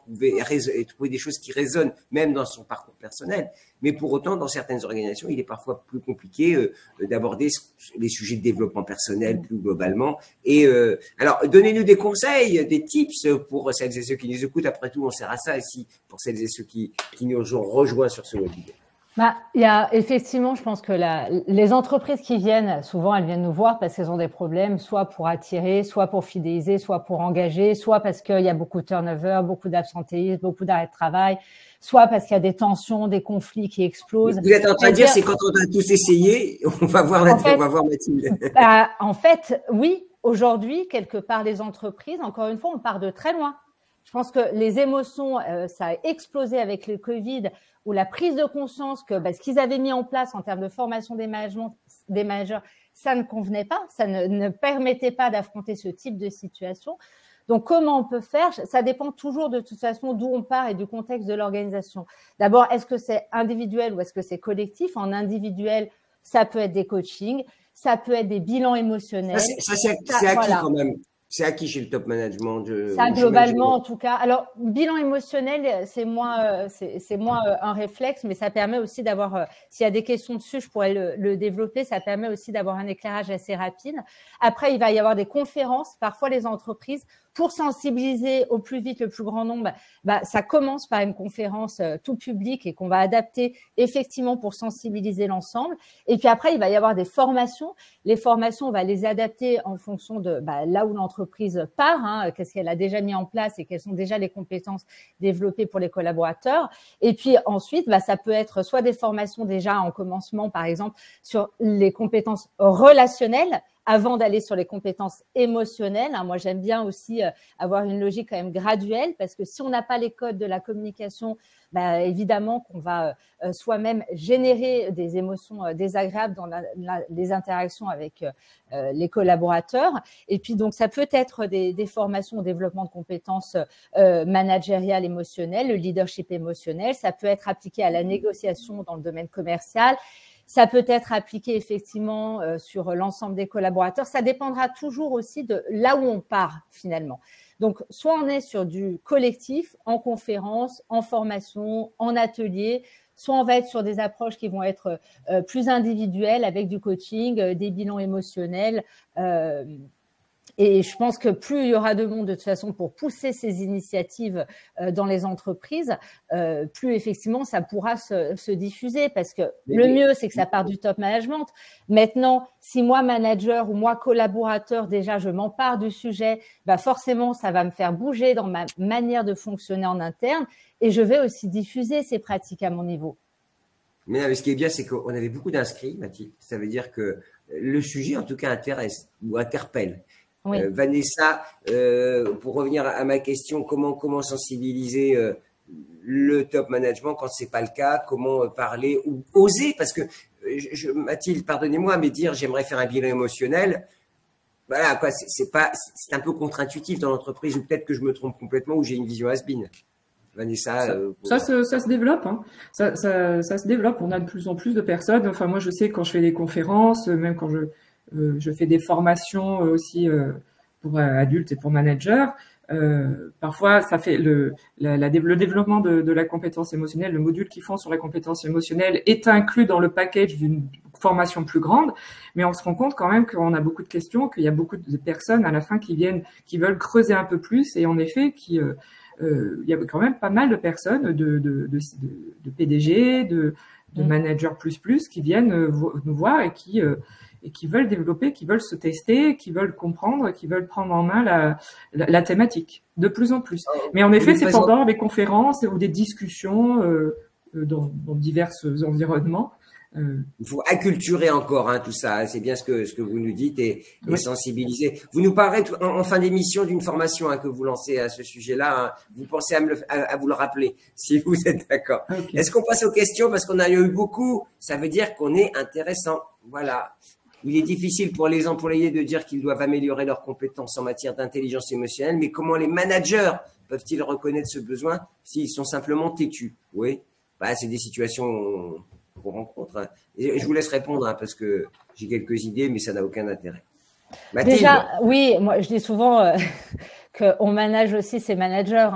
trouver des choses qui résonnent même dans son parcours personnel. Mais pour autant, dans certaines organisations, il est parfois plus compliqué d'aborder les sujets de développement personnel plus globalement. Et alors, donnez-nous des conseils, des tips pour celles et ceux qui nous écoutent. Après tout, on sert à ça ici pour celles et ceux qui nous ont rejoints sur ce webinaire. Il y a effectivement, je pense que les entreprises qui viennent, souvent elles viennent nous voir parce qu'elles ont des problèmes, soit pour attirer, soit pour fidéliser, soit pour engager, soit parce qu'il y a beaucoup de turnover, beaucoup d'absentéisme, beaucoup d'arrêt de travail, soit parce qu'il y a des tensions, des conflits qui explosent. Vous êtes en train de dire, c'est quand on a tous essayé, on va voir Mathilde. En fait, oui, aujourd'hui, quelque part, les entreprises, encore une fois, on part de très loin. Je pense que les émotions, ça a explosé avec le Covid, où la prise de conscience que ce qu'ils avaient mis en place en termes de formation des managers, ça ne convenait pas, ça ne permettait pas d'affronter ce type de situation. Donc, comment on peut faire? Ça dépend toujours de toute façon d'où on part et du contexte de l'organisation. D'abord, est-ce que c'est individuel ou est-ce que c'est collectif? En individuel, ça peut être des coachings, ça peut être des bilans émotionnels. C'est acquis quand même. C'est acquis chez le top management. Ça, globalement, en tout cas. Alors, bilan émotionnel, c'est moins un réflexe, mais ça permet aussi d'avoir, s'il y a des questions dessus, je pourrais le développer, ça permet aussi d'avoir un éclairage assez rapide. Après, il va y avoir des conférences. Parfois, les entreprises, pour sensibiliser au plus vite le plus grand nombre, ça commence par une conférence tout public et qu'on va adapter effectivement pour sensibiliser l'ensemble. Et puis après, il va y avoir des formations. Les formations, on va les adapter en fonction de là où l'entreprise part, qu'est-ce qu'elle a déjà mis en place et quelles sont déjà les compétences développées pour les collaborateurs. Et puis ensuite, ça peut être soit des formations déjà en commencement, par exemple, sur les compétences relationnelles avant d'aller sur les compétences émotionnelles. Moi, j'aime bien aussi avoir une logique quand même graduelle, parce que si on n'a pas les codes de la communication, évidemment qu'on va soi-même générer des émotions désagréables dans les interactions avec les collaborateurs. Et puis, donc, ça peut être des formations au développement de compétences managériales émotionnelles, le leadership émotionnel. Ça peut être appliqué à la négociation dans le domaine commercial. Ça peut être appliqué effectivement sur l'ensemble des collaborateurs. Ça dépendra toujours aussi de là où on part finalement. Donc, soit on est sur du collectif, en conférence, en formation, en atelier, soit on va être sur des approches qui vont être plus individuelles avec du coaching, des bilans émotionnels. Et je pense que plus il y aura de monde de toute façon pour pousser ces initiatives dans les entreprises, plus effectivement ça pourra se diffuser, parce que le mieux c'est que ça parte du top management. Maintenant, si moi manager ou moi collaborateur déjà je m'empare du sujet, forcément ça va me faire bouger dans ma manière de fonctionner en interne, et je vais aussi diffuser ces pratiques à mon niveau. Mais ce qui est bien, c'est qu'on avait beaucoup d'inscrits, Mathilde. Ça veut dire que le sujet en tout cas intéresse ou interpelle. Oui. Vanessa, pour revenir à ma question, comment sensibiliser le top management quand c'est pas le cas? Comment parler ou oser? Parce que Mathilde, pardonnez-moi, mais dire j'aimerais faire un bilan émotionnel, voilà quoi, c'est un peu contre-intuitif dans l'entreprise, ou peut-être que je me trompe complètement, ou j'ai une vision has-been. Vanessa, ça se développe, hein. Ça se développe. On a de plus en plus de personnes. Enfin, moi, je sais quand je fais des conférences, même quand je fais des formations aussi pour adultes et pour managers. Parfois, ça fait le développement de la compétence émotionnelle, le module qu'ils font sur la compétence émotionnelle est inclus dans le package d'une formation plus grande, mais on se rend compte quand même qu'on a beaucoup de questions, qu'il y a beaucoup de personnes à la fin qui veulent creuser un peu plus, et en effet, il y a quand même pas mal de personnes, de PDG, de managers plus qui viennent nous voir et qui veulent développer, qui veulent se tester, qui veulent comprendre, qui veulent prendre en main la thématique, de plus en plus. Mais en effet, c'est pendant des conférences ou des discussions dans divers environnements. Il faut acculturer encore tout ça. C'est bien ce que vous nous dites, et sensibiliser. Vous nous parlerez en fin d'émission d'une formation que vous lancez à ce sujet-là. Vous pensez à vous le rappeler, si vous êtes d'accord. Okay. Est-ce qu'on passe aux questions? Parce qu'on a eu beaucoup. Ça veut dire qu'on est intéressant. Voilà. Il est difficile pour les employés de dire qu'ils doivent améliorer leurs compétences en matière d'intelligence émotionnelle, mais comment les managers peuvent-ils reconnaître ce besoin s'ils sont simplement têtus? Oui, c'est des situations qu'on rencontre. Et je vous laisse répondre parce que j'ai quelques idées, mais ça n'a aucun intérêt. Mathilde. Déjà, oui, moi je dis souvent qu'on manage aussi ses managers.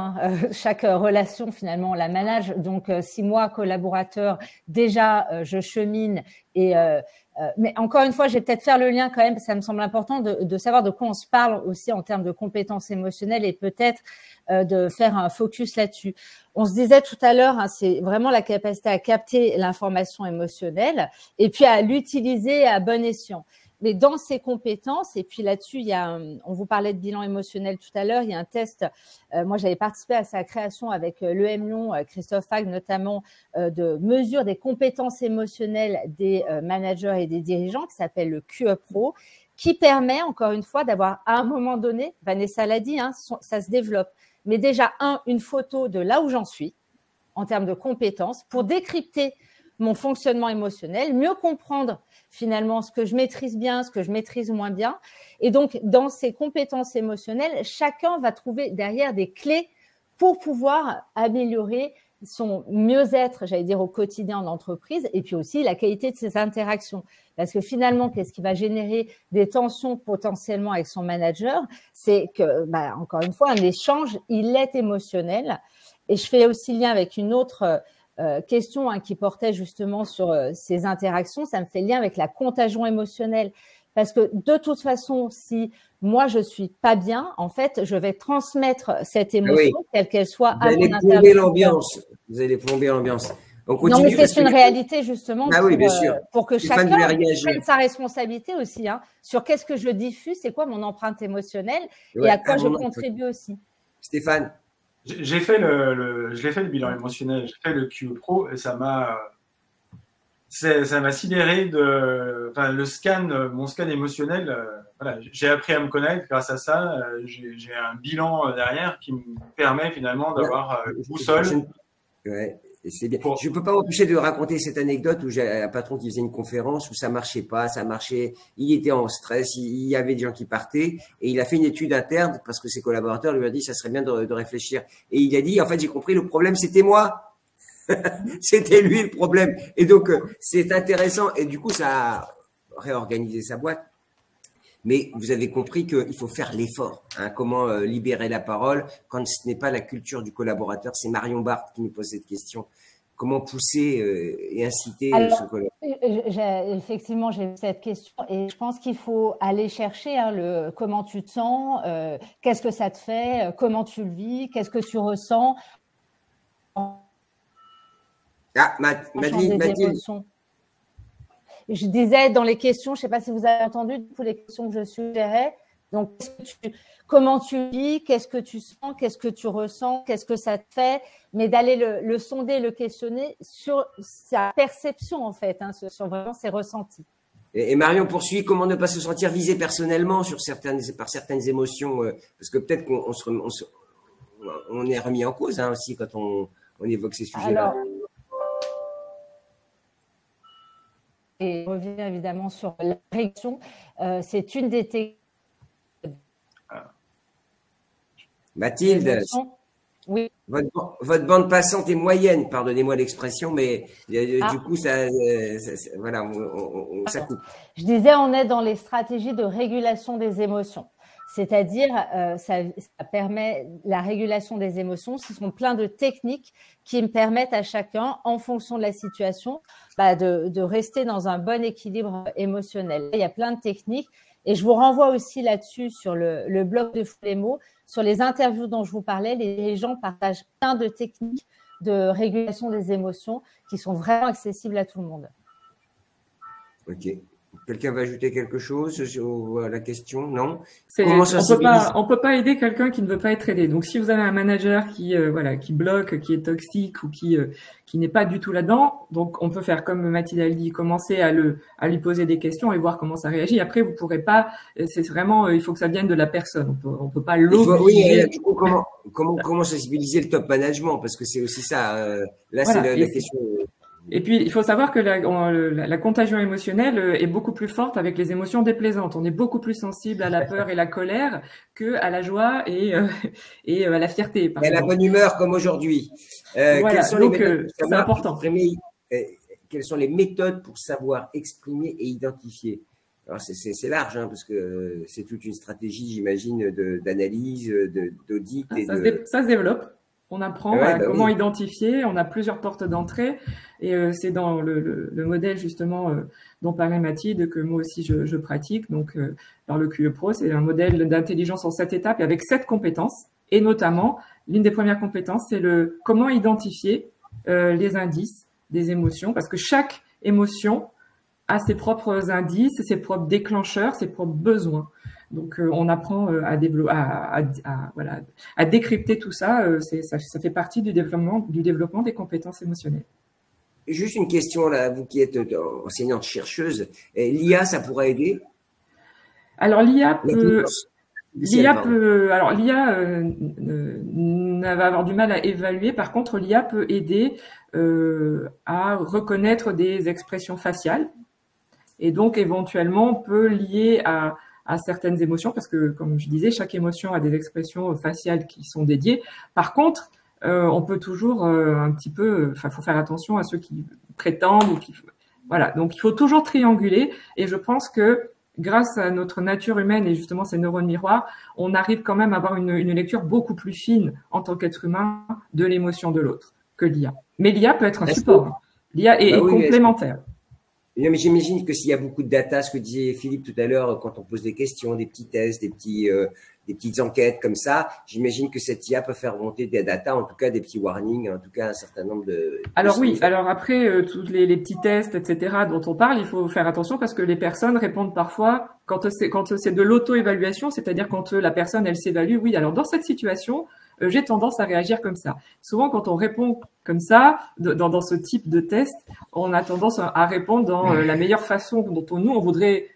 Chaque relation, finalement, on la manage. Donc, si moi, collaborateur, déjà, je chemine mais encore une fois, je vais peut-être faire le lien quand même, ça me semble important de savoir de quoi on se parle aussi en termes de compétences émotionnelles, et peut-être de faire un focus là-dessus. On se disait tout à l'heure, c'est vraiment la capacité à capter l'information émotionnelle et puis à l'utiliser à bon escient. Mais dans ces compétences, et puis là-dessus, on vous parlait de bilan émotionnel tout à l'heure, il y a un test, moi j'avais participé à sa création avec l'EM Lyon, Christophe Hague notamment, de mesure des compétences émotionnelles des managers et des dirigeants, qui s'appelle le QE Pro, qui permet encore une fois d'avoir à un moment donné, Vanessa l'a dit, ça se développe, mais déjà une photo de là où j'en suis en termes de compétences pour décrypter mon fonctionnement émotionnel, mieux comprendre finalement ce que je maîtrise bien, ce que je maîtrise moins bien. Et donc, dans ces compétences émotionnelles, chacun va trouver derrière des clés pour pouvoir améliorer son mieux-être, j'allais dire, au quotidien en entreprise, et puis aussi la qualité de ses interactions. Parce que finalement, qu'est-ce qui va générer des tensions potentiellement avec son manager? C'est que, encore une fois, un échange, il est émotionnel. Et je fais aussi lien avec une autre question qui portait justement sur ces interactions, ça me fait lien avec la contagion émotionnelle. Parce que de toute façon, si moi je suis pas bien, en fait, je vais transmettre cette émotion, quelle qu'elle soit, à mon interlocuteur. Vous allez plomber l'ambiance. Non, mais c'est une réalité justement pour que chacun prenne sa responsabilité aussi sur qu'est-ce que je diffuse, c'est quoi mon empreinte émotionnelle et à quoi je contribue aussi. Stéphane. J'ai fait le bilan émotionnel, j'ai fait le QE Pro et ça m'a ça m'a sidéré le scan, mon scan émotionnel. Voilà, j'ai appris à me connaître grâce à ça. J'ai un bilan derrière qui me permet finalement d'avoir boussole. Ouais, c'est bien. Je ne peux pas m'empêcher de raconter cette anecdote où j'ai un patron qui faisait une conférence où ça marchait pas, ça marchait. Il était en stress, il y avait des gens qui partaient et il a fait une étude interne parce que ses collaborateurs lui ont dit ça serait bien de réfléchir. Et il a dit en fait j'ai compris le problème c'était moi. C'était lui le problème. Et donc, c'est intéressant. Et du coup, ça a réorganisé sa boîte. Mais vous avez compris qu'il faut faire l'effort. Hein, comment libérer la parole quand ce n'est pas la culture du collaborateur. C'est Marion Barthes qui nous pose cette question. Comment pousser et inciter son collaborateur? Effectivement, j'ai vu cette question et je pense qu'il faut aller chercher comment tu te sens, qu'est-ce que ça te fait, comment tu le vis, qu'est-ce que tu ressens. Ah, Mathilde. Je disais dans les questions, je ne sais pas si vous avez entendu du coup les questions que je suggérais. Donc, comment tu vis, qu'est-ce que tu sens, qu'est-ce que tu ressens, qu'est-ce que ça te fait, mais d'aller le sonder, le questionner sur sa perception en fait, hein, sur vraiment ses ressentis. Et Marion poursuit, comment ne pas se sentir visé personnellement par certaines émotions, parce que peut-être qu'on est remis en cause hein, aussi quand on évoque ces sujets-là. Et je reviens évidemment sur la régulation. C'est une des techniques. Mathilde, oui. Votre bande passante est moyenne, pardonnez-moi l'expression, mais du coup, voilà, ça coupe. Je disais, on est dans les stratégies de régulation des émotions. C'est-à-dire, ça permet la régulation des émotions. Ce sont plein de techniques qui me permettent à chacun, en fonction de la situation, de rester dans un bon équilibre émotionnel. Il y a plein de techniques. Et je vous renvoie aussi là-dessus sur le blog de Fou les mots, sur les interviews dont je vous parlais. Les gens partagent plein de techniques de régulation des émotions qui sont vraiment accessibles à tout le monde. Ok. Quelqu'un va ajouter quelque chose sur la question? Non? On peut pas aider quelqu'un qui ne veut pas être aidé. Donc, si vous avez un manager qui bloque, qui est toxique ou qui n'est pas du tout là-dedans, donc on peut faire comme Mathilde a dit, commencer à lui poser des questions et voir comment ça réagit. Après, vous pourrez pas. C'est vraiment, il faut que ça vienne de la personne. On peut pas l'obliger. Oui, du coup, comment sensibiliser le top management? Parce que c'est aussi ça. Là, voilà, c'est la question. Et puis, il faut savoir que la contagion émotionnelle est beaucoup plus forte avec les émotions déplaisantes. On est beaucoup plus sensible à la peur et la colère que à la joie et à la fierté. Et à la bonne humeur comme aujourd'hui. Voilà, donc c'est important. Quelles sont les méthodes pour savoir exprimer et identifier? Alors, c'est large, hein, parce que c'est toute une stratégie, j'imagine, d'analyse, d'audit. Ça se développe. On apprend comment identifier, on a plusieurs portes d'entrée et c'est dans le modèle justement dont parlait Mathilde que moi aussi je pratique. Donc dans le QE Pro, c'est un modèle d'intelligence en 7 étapes et avec 7 compétences et notamment l'une des premières compétences, c'est comment identifier les indices des émotions parce que chaque émotion a ses propres indices, ses propres déclencheurs, ses propres besoins. Donc, on apprend à décrypter tout ça. Ça fait partie du développement des compétences émotionnelles. Juste une question là, vous qui êtes enseignante chercheuse, l'IA, ça pourrait aider? Alors l'IA va avoir du mal à évaluer. Par contre, l'IA peut aider à reconnaître des expressions faciales et donc éventuellement peut lier à certaines émotions parce que, comme je disais, chaque émotion a des expressions faciales qui sont dédiées. Par contre, on peut toujours un petit peu, faut faire attention à ceux qui prétendent ou voilà. Donc, il faut toujours trianguler et je pense que grâce à notre nature humaine et justement ces neurones miroirs, on arrive quand même à avoir une lecture beaucoup plus fine en tant qu'être humain de l'émotion de l'autre que l'IA. Mais l'IA peut être un support. L'IA est complémentaire. Non, mais j'imagine que s'il y a beaucoup de data, ce que disait Philippe tout à l'heure, quand on pose des questions, des petits tests, des petites enquêtes comme ça, j'imagine que cette IA peut faire remonter des data, en tout cas des petits warnings, en tout cas un certain nombre de... Alors oui, alors après, tous les petits tests, etc., dont on parle, il faut faire attention parce que les personnes répondent parfois, quand c'est de l'auto-évaluation, c'est-à-dire quand la personne, elle s'évalue, oui, alors dans cette situation, j'ai tendance à réagir comme ça. Souvent, quand on répond comme ça, dans ce type de test, on a tendance à répondre dans la meilleure façon dont nous, on voudrait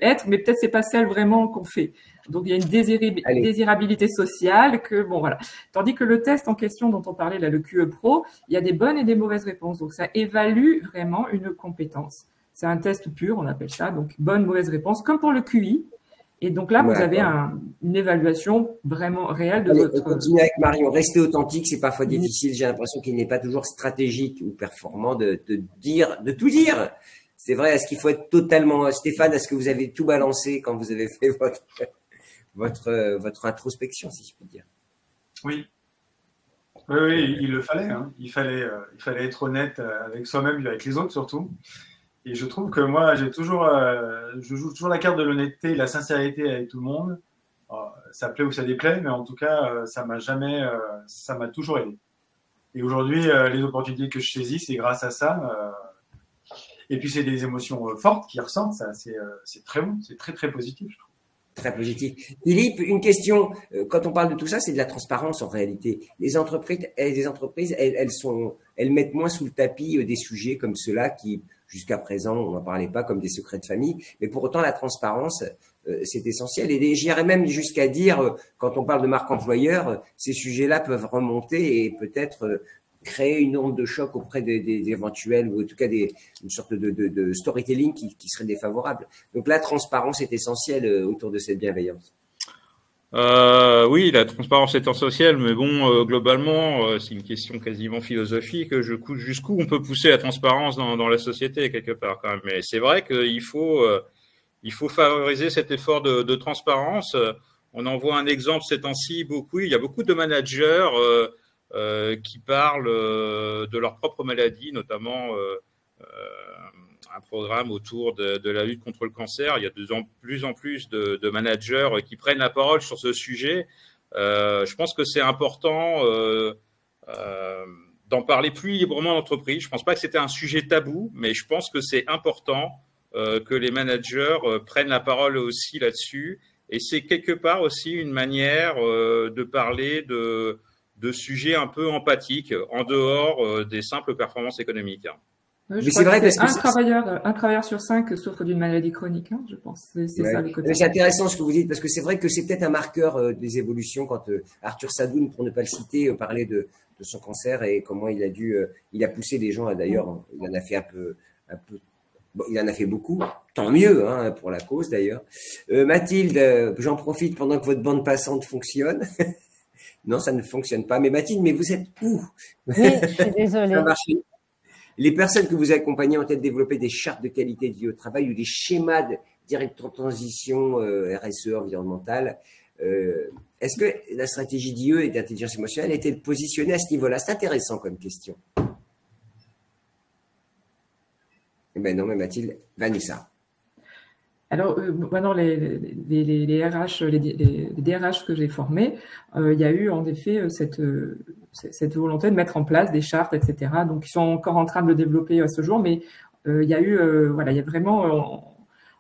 être, mais peut-être c'est pas celle vraiment qu'on fait. Donc, il y a une désirabilité sociale que, bon, voilà. Tandis que le test en question dont on parlait, là, le QE Pro, il y a des bonnes et des mauvaises réponses. Donc, ça évalue vraiment une compétence. C'est un test pur, on appelle ça. Donc, bonne, mauvaise réponse, comme pour le QI. Et donc là, vous avez une évaluation vraiment réelle de votre… On continue avec Marion. Rester authentique, c'est parfois difficile. J'ai l'impression qu'il n'est pas toujours stratégique ou performant de tout dire. C'est vrai, est-ce qu'il faut être totalement… Stéphane, est-ce que vous avez tout balancé quand vous avez fait votre introspection, si je puis dire? Oui. Oui, il le fallait. Hein. Il fallait être honnête avec soi-même et avec les autres surtout. Et je trouve que moi, je joue toujours la carte de l'honnêteté et de la sincérité avec tout le monde. Ça plaît ou ça déplaît, mais en tout cas, ça m'a toujours aidé. Et aujourd'hui, les opportunités que je saisis, c'est grâce à ça. Et puis, c'est des émotions fortes qui ressentent. Ça, c'est très bon, c'est très, très positif, je trouve. Très positif. Philippe, une question. Quand on parle de tout ça, c'est de la transparence en réalité. Les entreprises, elles mettent moins sous le tapis des sujets comme ceux-là qui, jusqu'à présent, on n'en parlait pas comme des secrets de famille. Mais pour autant, la transparence, c'est essentiel. Et j'irais même jusqu'à dire, quand on parle de marque employeur, ces sujets-là peuvent remonter et peut-être créer une onde de choc auprès des éventuels, ou en tout cas une sorte de storytelling qui serait défavorable. Donc la transparence est essentielle autour de cette bienveillance. Oui, la transparence est essentielle, mais bon, globalement, c'est une question quasiment philosophique. Jusqu'où on peut pousser la transparence dans la société quelque part quand même. Mais c'est vrai qu'il faut favoriser cet effort de transparence. On en voit un exemple ces temps-ci beaucoup. Il y a beaucoup de managers qui parlent de leur propre maladie, notamment un programme autour de la lutte contre le cancer. Il y a de plus en plus de managers qui prennent la parole sur ce sujet. Je pense que c'est important d'en parler plus librement en entreprise. Je ne pense pas que c'était un sujet tabou, mais je pense que c'est important que les managers prennent la parole aussi là-dessus. Et c'est quelque part aussi une manière de parler de sujets un peu empathiques, en dehors des simples performances économiques. Mais c'est vrai que un travailleur sur 5 souffre d'une maladie chronique, hein, je pense. C'est ça le côté. C'est intéressant ce que vous dites, parce que c'est vrai que c'est peut-être un marqueur des évolutions quand Arthur Sadoun, pour ne pas le citer, parlait de son cancer et comment il a poussé les gens d'ailleurs, il en a fait un peu, bon, il en a fait beaucoup, tant mieux hein, pour la cause d'ailleurs. Mathilde, j'en profite pendant que votre bande passante fonctionne. Non, ça ne fonctionne pas. Mais Mathilde, mais vous êtes où? Oui, je suis désolée. Les personnes que vous accompagnez ont-elles développé des chartes de qualité de vie au travail ou des schémas de direction de transition RSE environnementale? Est-ce que la stratégie d'IE et d'intelligence émotionnelle est-elle positionnée à ce niveau-là? C'est intéressant comme question. Eh bien non, mais Mathilde, Vanessa. Alors, maintenant, les RH, les DRH que j'ai formés, il y a eu en effet cette volonté de mettre en place des chartes, etc. Donc, ils sont encore en train de le développer à ce jour, mais il y a eu, il y a vraiment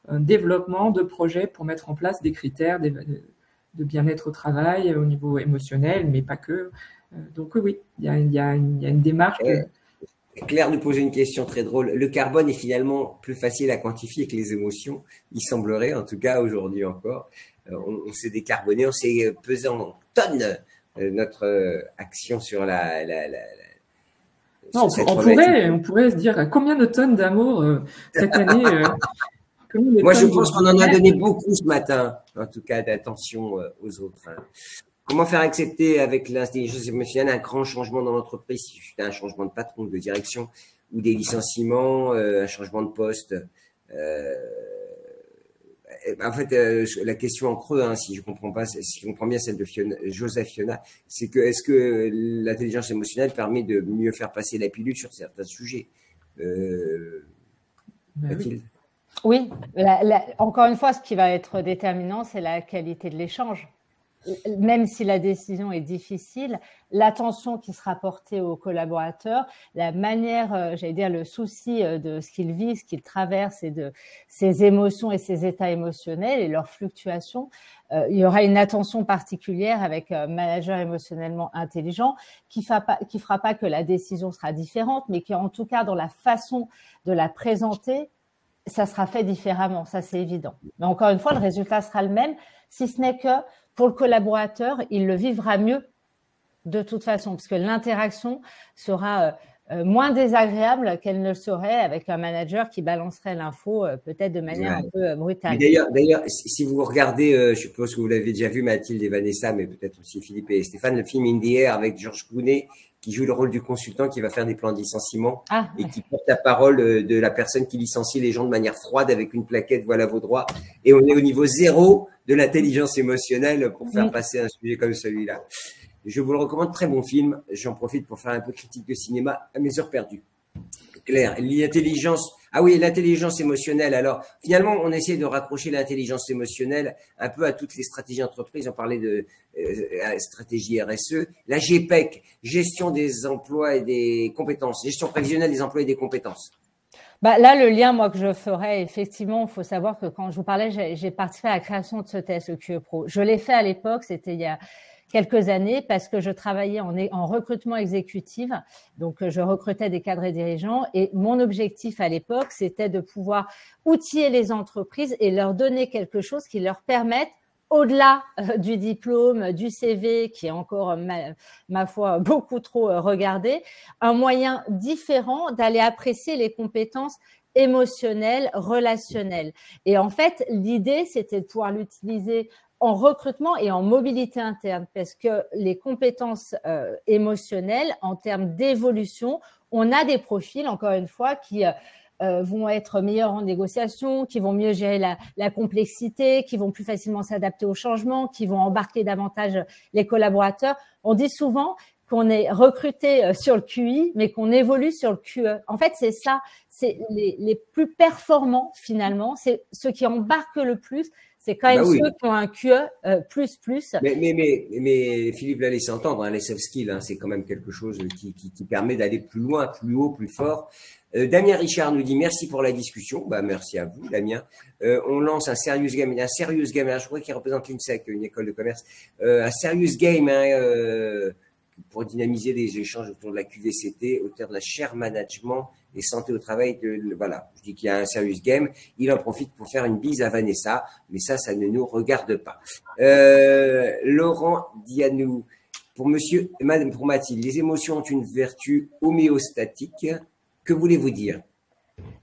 un développement de projets pour mettre en place des critères de bien-être au travail au niveau émotionnel, mais pas que. Donc, oui, il y a une démarche. Claire nous posait une question très drôle. Le carbone est finalement plus facile à quantifier que les émotions. Il semblerait, en tout cas aujourd'hui encore. On s'est décarboné, on s'est pesé en tonnes notre action sur la non, on pourrait se dire combien de tonnes d'amour cette année. Moi, je pense qu'on en a donné beaucoup ce matin, en tout cas d'attention aux autres. Hein. Comment faire accepter avec l'intelligence émotionnelle un grand changement dans l'entreprise, si c'est un changement de patron, de direction, ou des licenciements, un changement de poste en fait, la question en creux, hein, si je comprends bien celle de Joseph Fiona, c'est que est-ce que l'intelligence émotionnelle permet de mieux faire passer la pilule sur certains sujets Oui, encore une fois, ce qui va être déterminant, c'est la qualité de l'échange. même si la décision est difficile, l'attention qui sera portée aux collaborateurs, la manière, j'allais dire, le souci de ce qu'ils vivent, ce qu'ils traversent et de ses émotions et ses états émotionnels et leurs fluctuations. Il y aura une attention particulière avec un manager émotionnellement intelligent qui fera pas que la décision sera différente, mais qui, en tout cas, dans la façon de la présenter, ça sera fait différemment, ça c'est évident. Mais encore une fois, le résultat sera le même, si ce n'est que pour le collaborateur, il le vivra mieux de toute façon, parce que l'interaction sera moins désagréable qu'elle ne le serait avec un manager qui balancerait l'info peut-être de manière un peu brutale. D'ailleurs, si vous regardez, je suppose que vous l'avez déjà vu, Mathilde et Vanessa, mais peut-être aussi Philippe et Stéphane, le film In the Air avec George Clooney, qui joue le rôle du consultant qui va faire des plans de licenciement et qui porte la parole de la personne qui licencie les gens de manière froide avec une plaquette, voilà vos droits. Et on est au niveau 0 de l'intelligence émotionnelle pour faire passer un sujet comme celui-là. Je vous le recommande, très bon film. J'en profite pour faire un peu critique de cinéma à mes heures perdues. Claire, l'intelligence. Ah oui, l'intelligence émotionnelle. Alors, finalement, on essaie de raccrocher l'intelligence émotionnelle un peu à toutes les stratégies d'entreprise. On parlait de stratégie RSE. La GPEC, gestion des emplois et des compétences, gestion prévisionnelle des emplois et des compétences. Bah, là, le lien, moi, que je ferais, effectivement, il faut savoir que quand je vous parlais, j'ai participé à la création de ce test, le QE Pro. Je l'ai fait à l'époque, c'était il y a quelques années, parce que je travaillais en recrutement exécutif. Donc, je recrutais des cadres et dirigeants. Et mon objectif à l'époque, c'était de pouvoir outiller les entreprises et leur donner quelque chose qui leur permette, au-delà du diplôme, du CV, qui est encore, ma foi, beaucoup trop regardé, un moyen différent d'aller apprécier les compétences émotionnelles, relationnelles. Et en fait, l'idée, c'était de pouvoir l'utiliser en recrutement et en mobilité interne, parce que les compétences émotionnelles, en termes d'évolution, on a des profils, encore une fois, qui vont être meilleurs en négociation, qui vont mieux gérer la complexité, qui vont plus facilement s'adapter aux changements, qui vont embarquer davantage les collaborateurs. On dit souvent qu'on est recruté sur le QI, mais qu'on évolue sur le QE. En fait, c'est ça, c'est les plus performants finalement, c'est ceux qui embarquent le plus. C'est quand même ceux qui ont un QE plus. Mais Philippe l'a laissé entendre, hein, les soft skills, hein, c'est quand même quelque chose qui permet d'aller plus loin, plus haut, plus fort. Damien Richard nous dit merci pour la discussion. Bah, merci à vous, Damien. On lance un serious game. Alors, je crois qu'il représente l'INSEC, une école de commerce. Un serious game, hein, pour dynamiser les échanges autour de la QVCT, autour de la share management et santé au travail. Voilà, je dis qu'il y a un serious game. Il en profite pour faire une bise à Vanessa, mais ça ne nous regarde pas. Laurent Dianou, pour Mathilde, les émotions ont une vertu homéostatique. Que voulez-vous dire?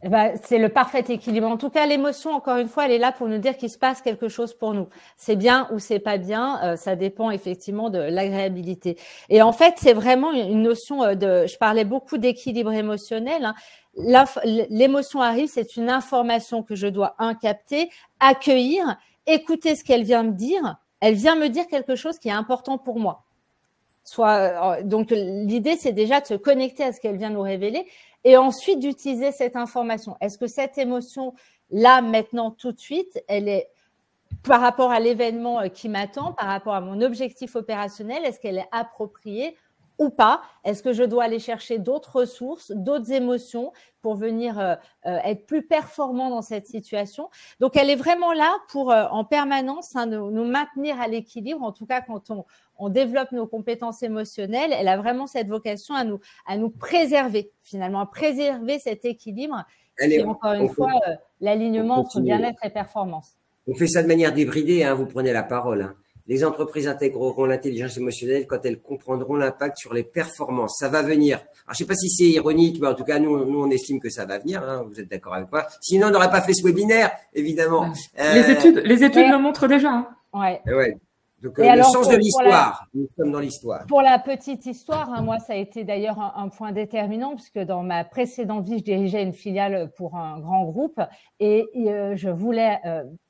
Eh ben, c'est le parfait équilibre. En tout cas, l'émotion, encore une fois, elle est là pour nous dire qu'il se passe quelque chose pour nous. C'est bien ou c'est pas bien, ça dépend effectivement de l'agréabilité. Et en fait, c'est vraiment une notion je parlais beaucoup d'équilibre émotionnel, hein. L'émotion arrive, c'est une information que je dois capter, accueillir, écouter ce qu'elle vient me dire. Elle vient me dire quelque chose qui est important pour moi. Donc, l'idée, c'est déjà de se connecter à ce qu'elle vient nous révéler et ensuite d'utiliser cette information. Est-ce que cette émotion, là, maintenant, tout de suite, elle est par rapport à l'événement qui m'attend, par rapport à mon objectif opérationnel, est-ce qu'elle est appropriée ou pas? Est-ce que je dois aller chercher d'autres ressources, d'autres émotions pour venir être plus performant dans cette situation? Donc, elle est vraiment là pour, en permanence, hein, nous maintenir à l'équilibre. En tout cas, quand on développe nos compétences émotionnelles, elle a vraiment cette vocation à nous préserver, finalement, à préserver cet équilibre qui est, encore une fois, l'alignement entre bien-être et performance. On fait ça de manière débridée, hein, vous prenez la parole, hein. Les entreprises intégreront l'intelligence émotionnelle quand elles comprendront l'impact sur les performances. Ça va venir. Alors, je ne sais pas si c'est ironique, mais en tout cas, nous, on estime que ça va venir. Hein, vous êtes d'accord avec moi? Sinon, on n'aurait pas fait ce webinaire, évidemment. Les études le montrent déjà. Hein. Ouais. Donc, le sens de l'histoire. Nous sommes dans l'histoire. Pour la petite histoire, hein, moi, ça a été d'ailleurs un point déterminant, puisque dans ma précédente vie, je dirigeais une filiale pour un grand groupe et je voulais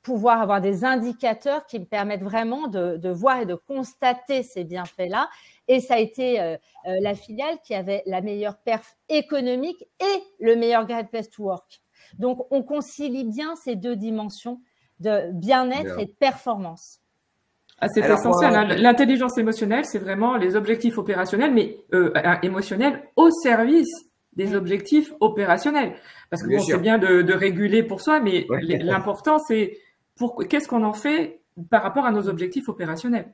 pouvoir avoir des indicateurs qui me permettent vraiment de voir et de constater ces bienfaits-là. Et ça a été la filiale qui avait la meilleure perf économique et le meilleur Great Place to Work. Donc, on concilie bien ces deux dimensions de bien-être et de performance. Ah, c'est essentiel. Hein. L'intelligence émotionnelle, c'est vraiment les objectifs opérationnels, mais émotionnels au service des objectifs opérationnels. Parce que bon, c'est bien de réguler pour soi, mais l'important, c'est qu'est-ce qu'on en fait par rapport à nos objectifs opérationnels.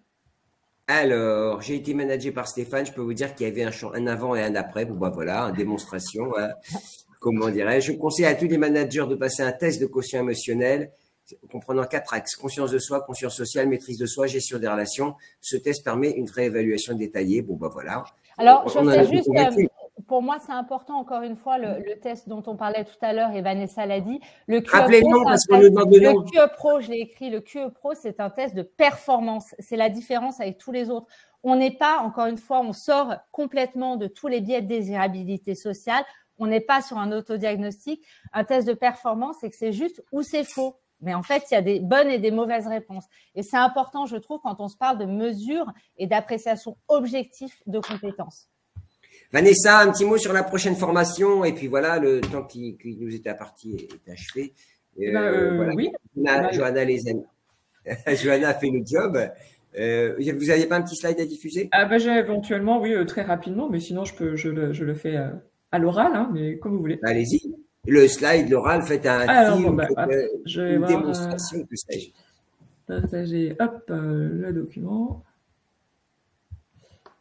Alors, j'ai été managé par Stéphane. Je peux vous dire qu'il y avait un avant et un après. Bon, bah voilà, une démonstration. Hein. Comment dirais-je? Je conseille à tous les managers de passer un test de quotient émotionnel comprenant 4 axes: conscience de soi, conscience sociale, maîtrise de soi, gestion des relations. Ce test permet une réévaluation détaillée. Bon, bah voilà. Alors, je sais juste, pour moi, c'est important, encore une fois, le test dont on parlait tout à l'heure, et Vanessa l'a dit. Le QE Pro, je l'ai écrit, le QE Pro, c'est un test de performance. C'est la différence avec tous les autres. On n'est pas, encore une fois, on sort complètement de tous les biais de désirabilité sociale. On n'est pas sur un autodiagnostic. Un test de performance, c'est que c'est juste ou c'est faux. Mais en fait, il y a des bonnes et des mauvaises réponses. Et c'est important, je trouve, quand on se parle de mesures et d'appréciation objective de compétences. Vanessa, un petit mot sur la prochaine formation. Et puis voilà, le temps qui nous était imparti est achevé. Voilà. Oui. Johanna, les amis. Johanna a fait le job. Vous n'aviez pas un petit slide à diffuser? J'ai éventuellement, oui, très rapidement. Mais sinon, je le fais à l'oral, hein, mais comme vous voulez. Allez-y. Le slide, l'oral, faites un film, une démonstration, tout ça. Partager, hop, le document.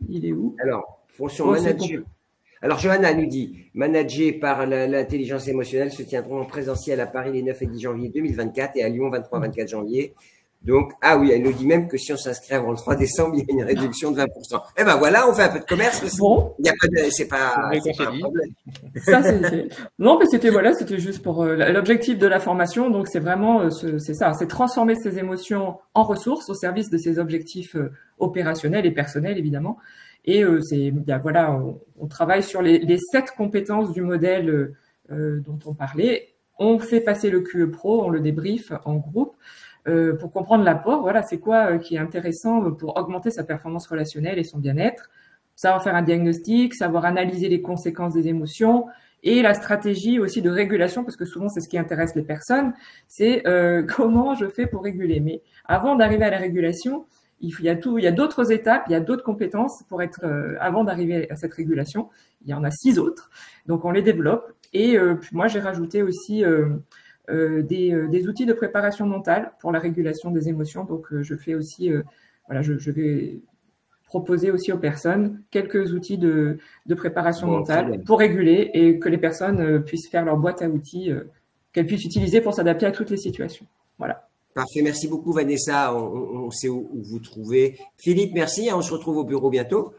Il est où? Alors, fonction manager. Alors, Johanna nous dit, managé par l'intelligence émotionnelle se tiendront en présentiel à Paris les 9 et 10 janvier 2024 et à Lyon 23-24 janvier. Donc, ah oui, elle nous dit même que si on s'inscrit avant le 3 décembre, il y a une réduction de 20%. Eh ben voilà, on fait un peu de commerce. Bon. Il n'y a pas de, c'est pas un problème. Ça, non, mais c'était juste pour l'objectif de la formation. Donc, c'est vraiment, c'est ça, c'est transformer ces émotions en ressources au service de ces objectifs opérationnels et personnels, évidemment. Et voilà, on travaille sur les 7 compétences du modèle dont on parlait. On fait passer le QE Pro, on le débrief en groupe. Pour comprendre l'apport, voilà, c'est quoi qui est intéressant pour augmenter sa performance relationnelle et son bien-être, savoir faire un diagnostic, savoir analyser les conséquences des émotions et la stratégie aussi de régulation, parce que souvent c'est ce qui intéresse les personnes, c'est comment je fais pour réguler. Mais avant d'arriver à la régulation, il y a d'autres étapes, il y a d'autres compétences pour être avant d'arriver à cette régulation. Il y en a 6 autres, donc on les développe. Et puis moi j'ai rajouté aussi des outils de préparation mentale pour la régulation des émotions. Donc, je fais aussi, voilà, je vais proposer aussi aux personnes quelques outils de préparation mentale pour réguler et que les personnes puissent faire leur boîte à outils, qu'elles puissent utiliser pour s'adapter à toutes les situations. Voilà. Parfait, merci beaucoup Vanessa, on sait où vous trouvez. Philippe, merci, on se retrouve au bureau bientôt.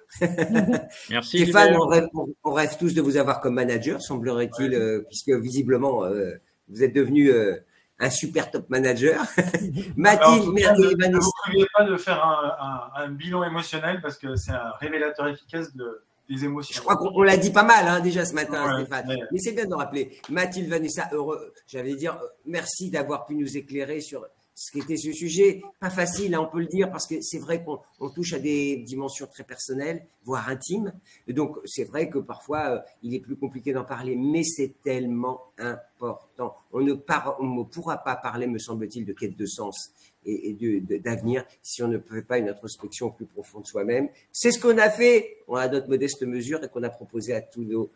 Merci. Stéphane, on rêve tous de vous avoir comme manager, semblerait-il, puisque visiblement, vous êtes devenu un super top manager. Mathilde, merci Vanessa. Ne vous privez pas de faire un bilan émotionnel parce que c'est un révélateur efficace des émotions. Je crois qu'on l'a dit pas mal hein, déjà ce matin, Stéphane. Mais c'est bien de rappeler. Mathilde, Vanessa, j'allais dire merci d'avoir pu nous éclairer sur ce qu'était ce sujet. Pas facile, hein, on peut le dire, parce que c'est vrai qu'on touche à des dimensions très personnelles, voire intimes. Et donc, c'est vrai que parfois, il est plus compliqué d'en parler, mais c'est tellement important. On ne pourra pas parler, me semble-t-il, de quête de sens et d'avenir si on ne fait pas une introspection plus profonde de soi-même. C'est ce qu'on a fait, on a notre modeste mesure et qu'on a proposé à tous nos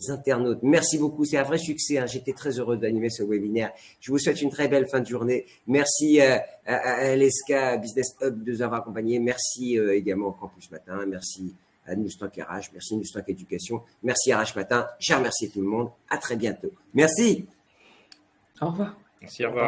internautes. Merci beaucoup, c'est un vrai succès. Hein. J'étais très heureux d'animer ce webinaire. Je vous souhaite une très belle fin de journée. Merci à LSK Business Hub de nous avoir accompagnés. Merci également au Campus Matin. Merci à Newstalk RH. Merci Newstalk Éducation. Merci RH Matin. Je remercie tout le monde. À très bientôt. Merci. Au revoir. Merci, au revoir.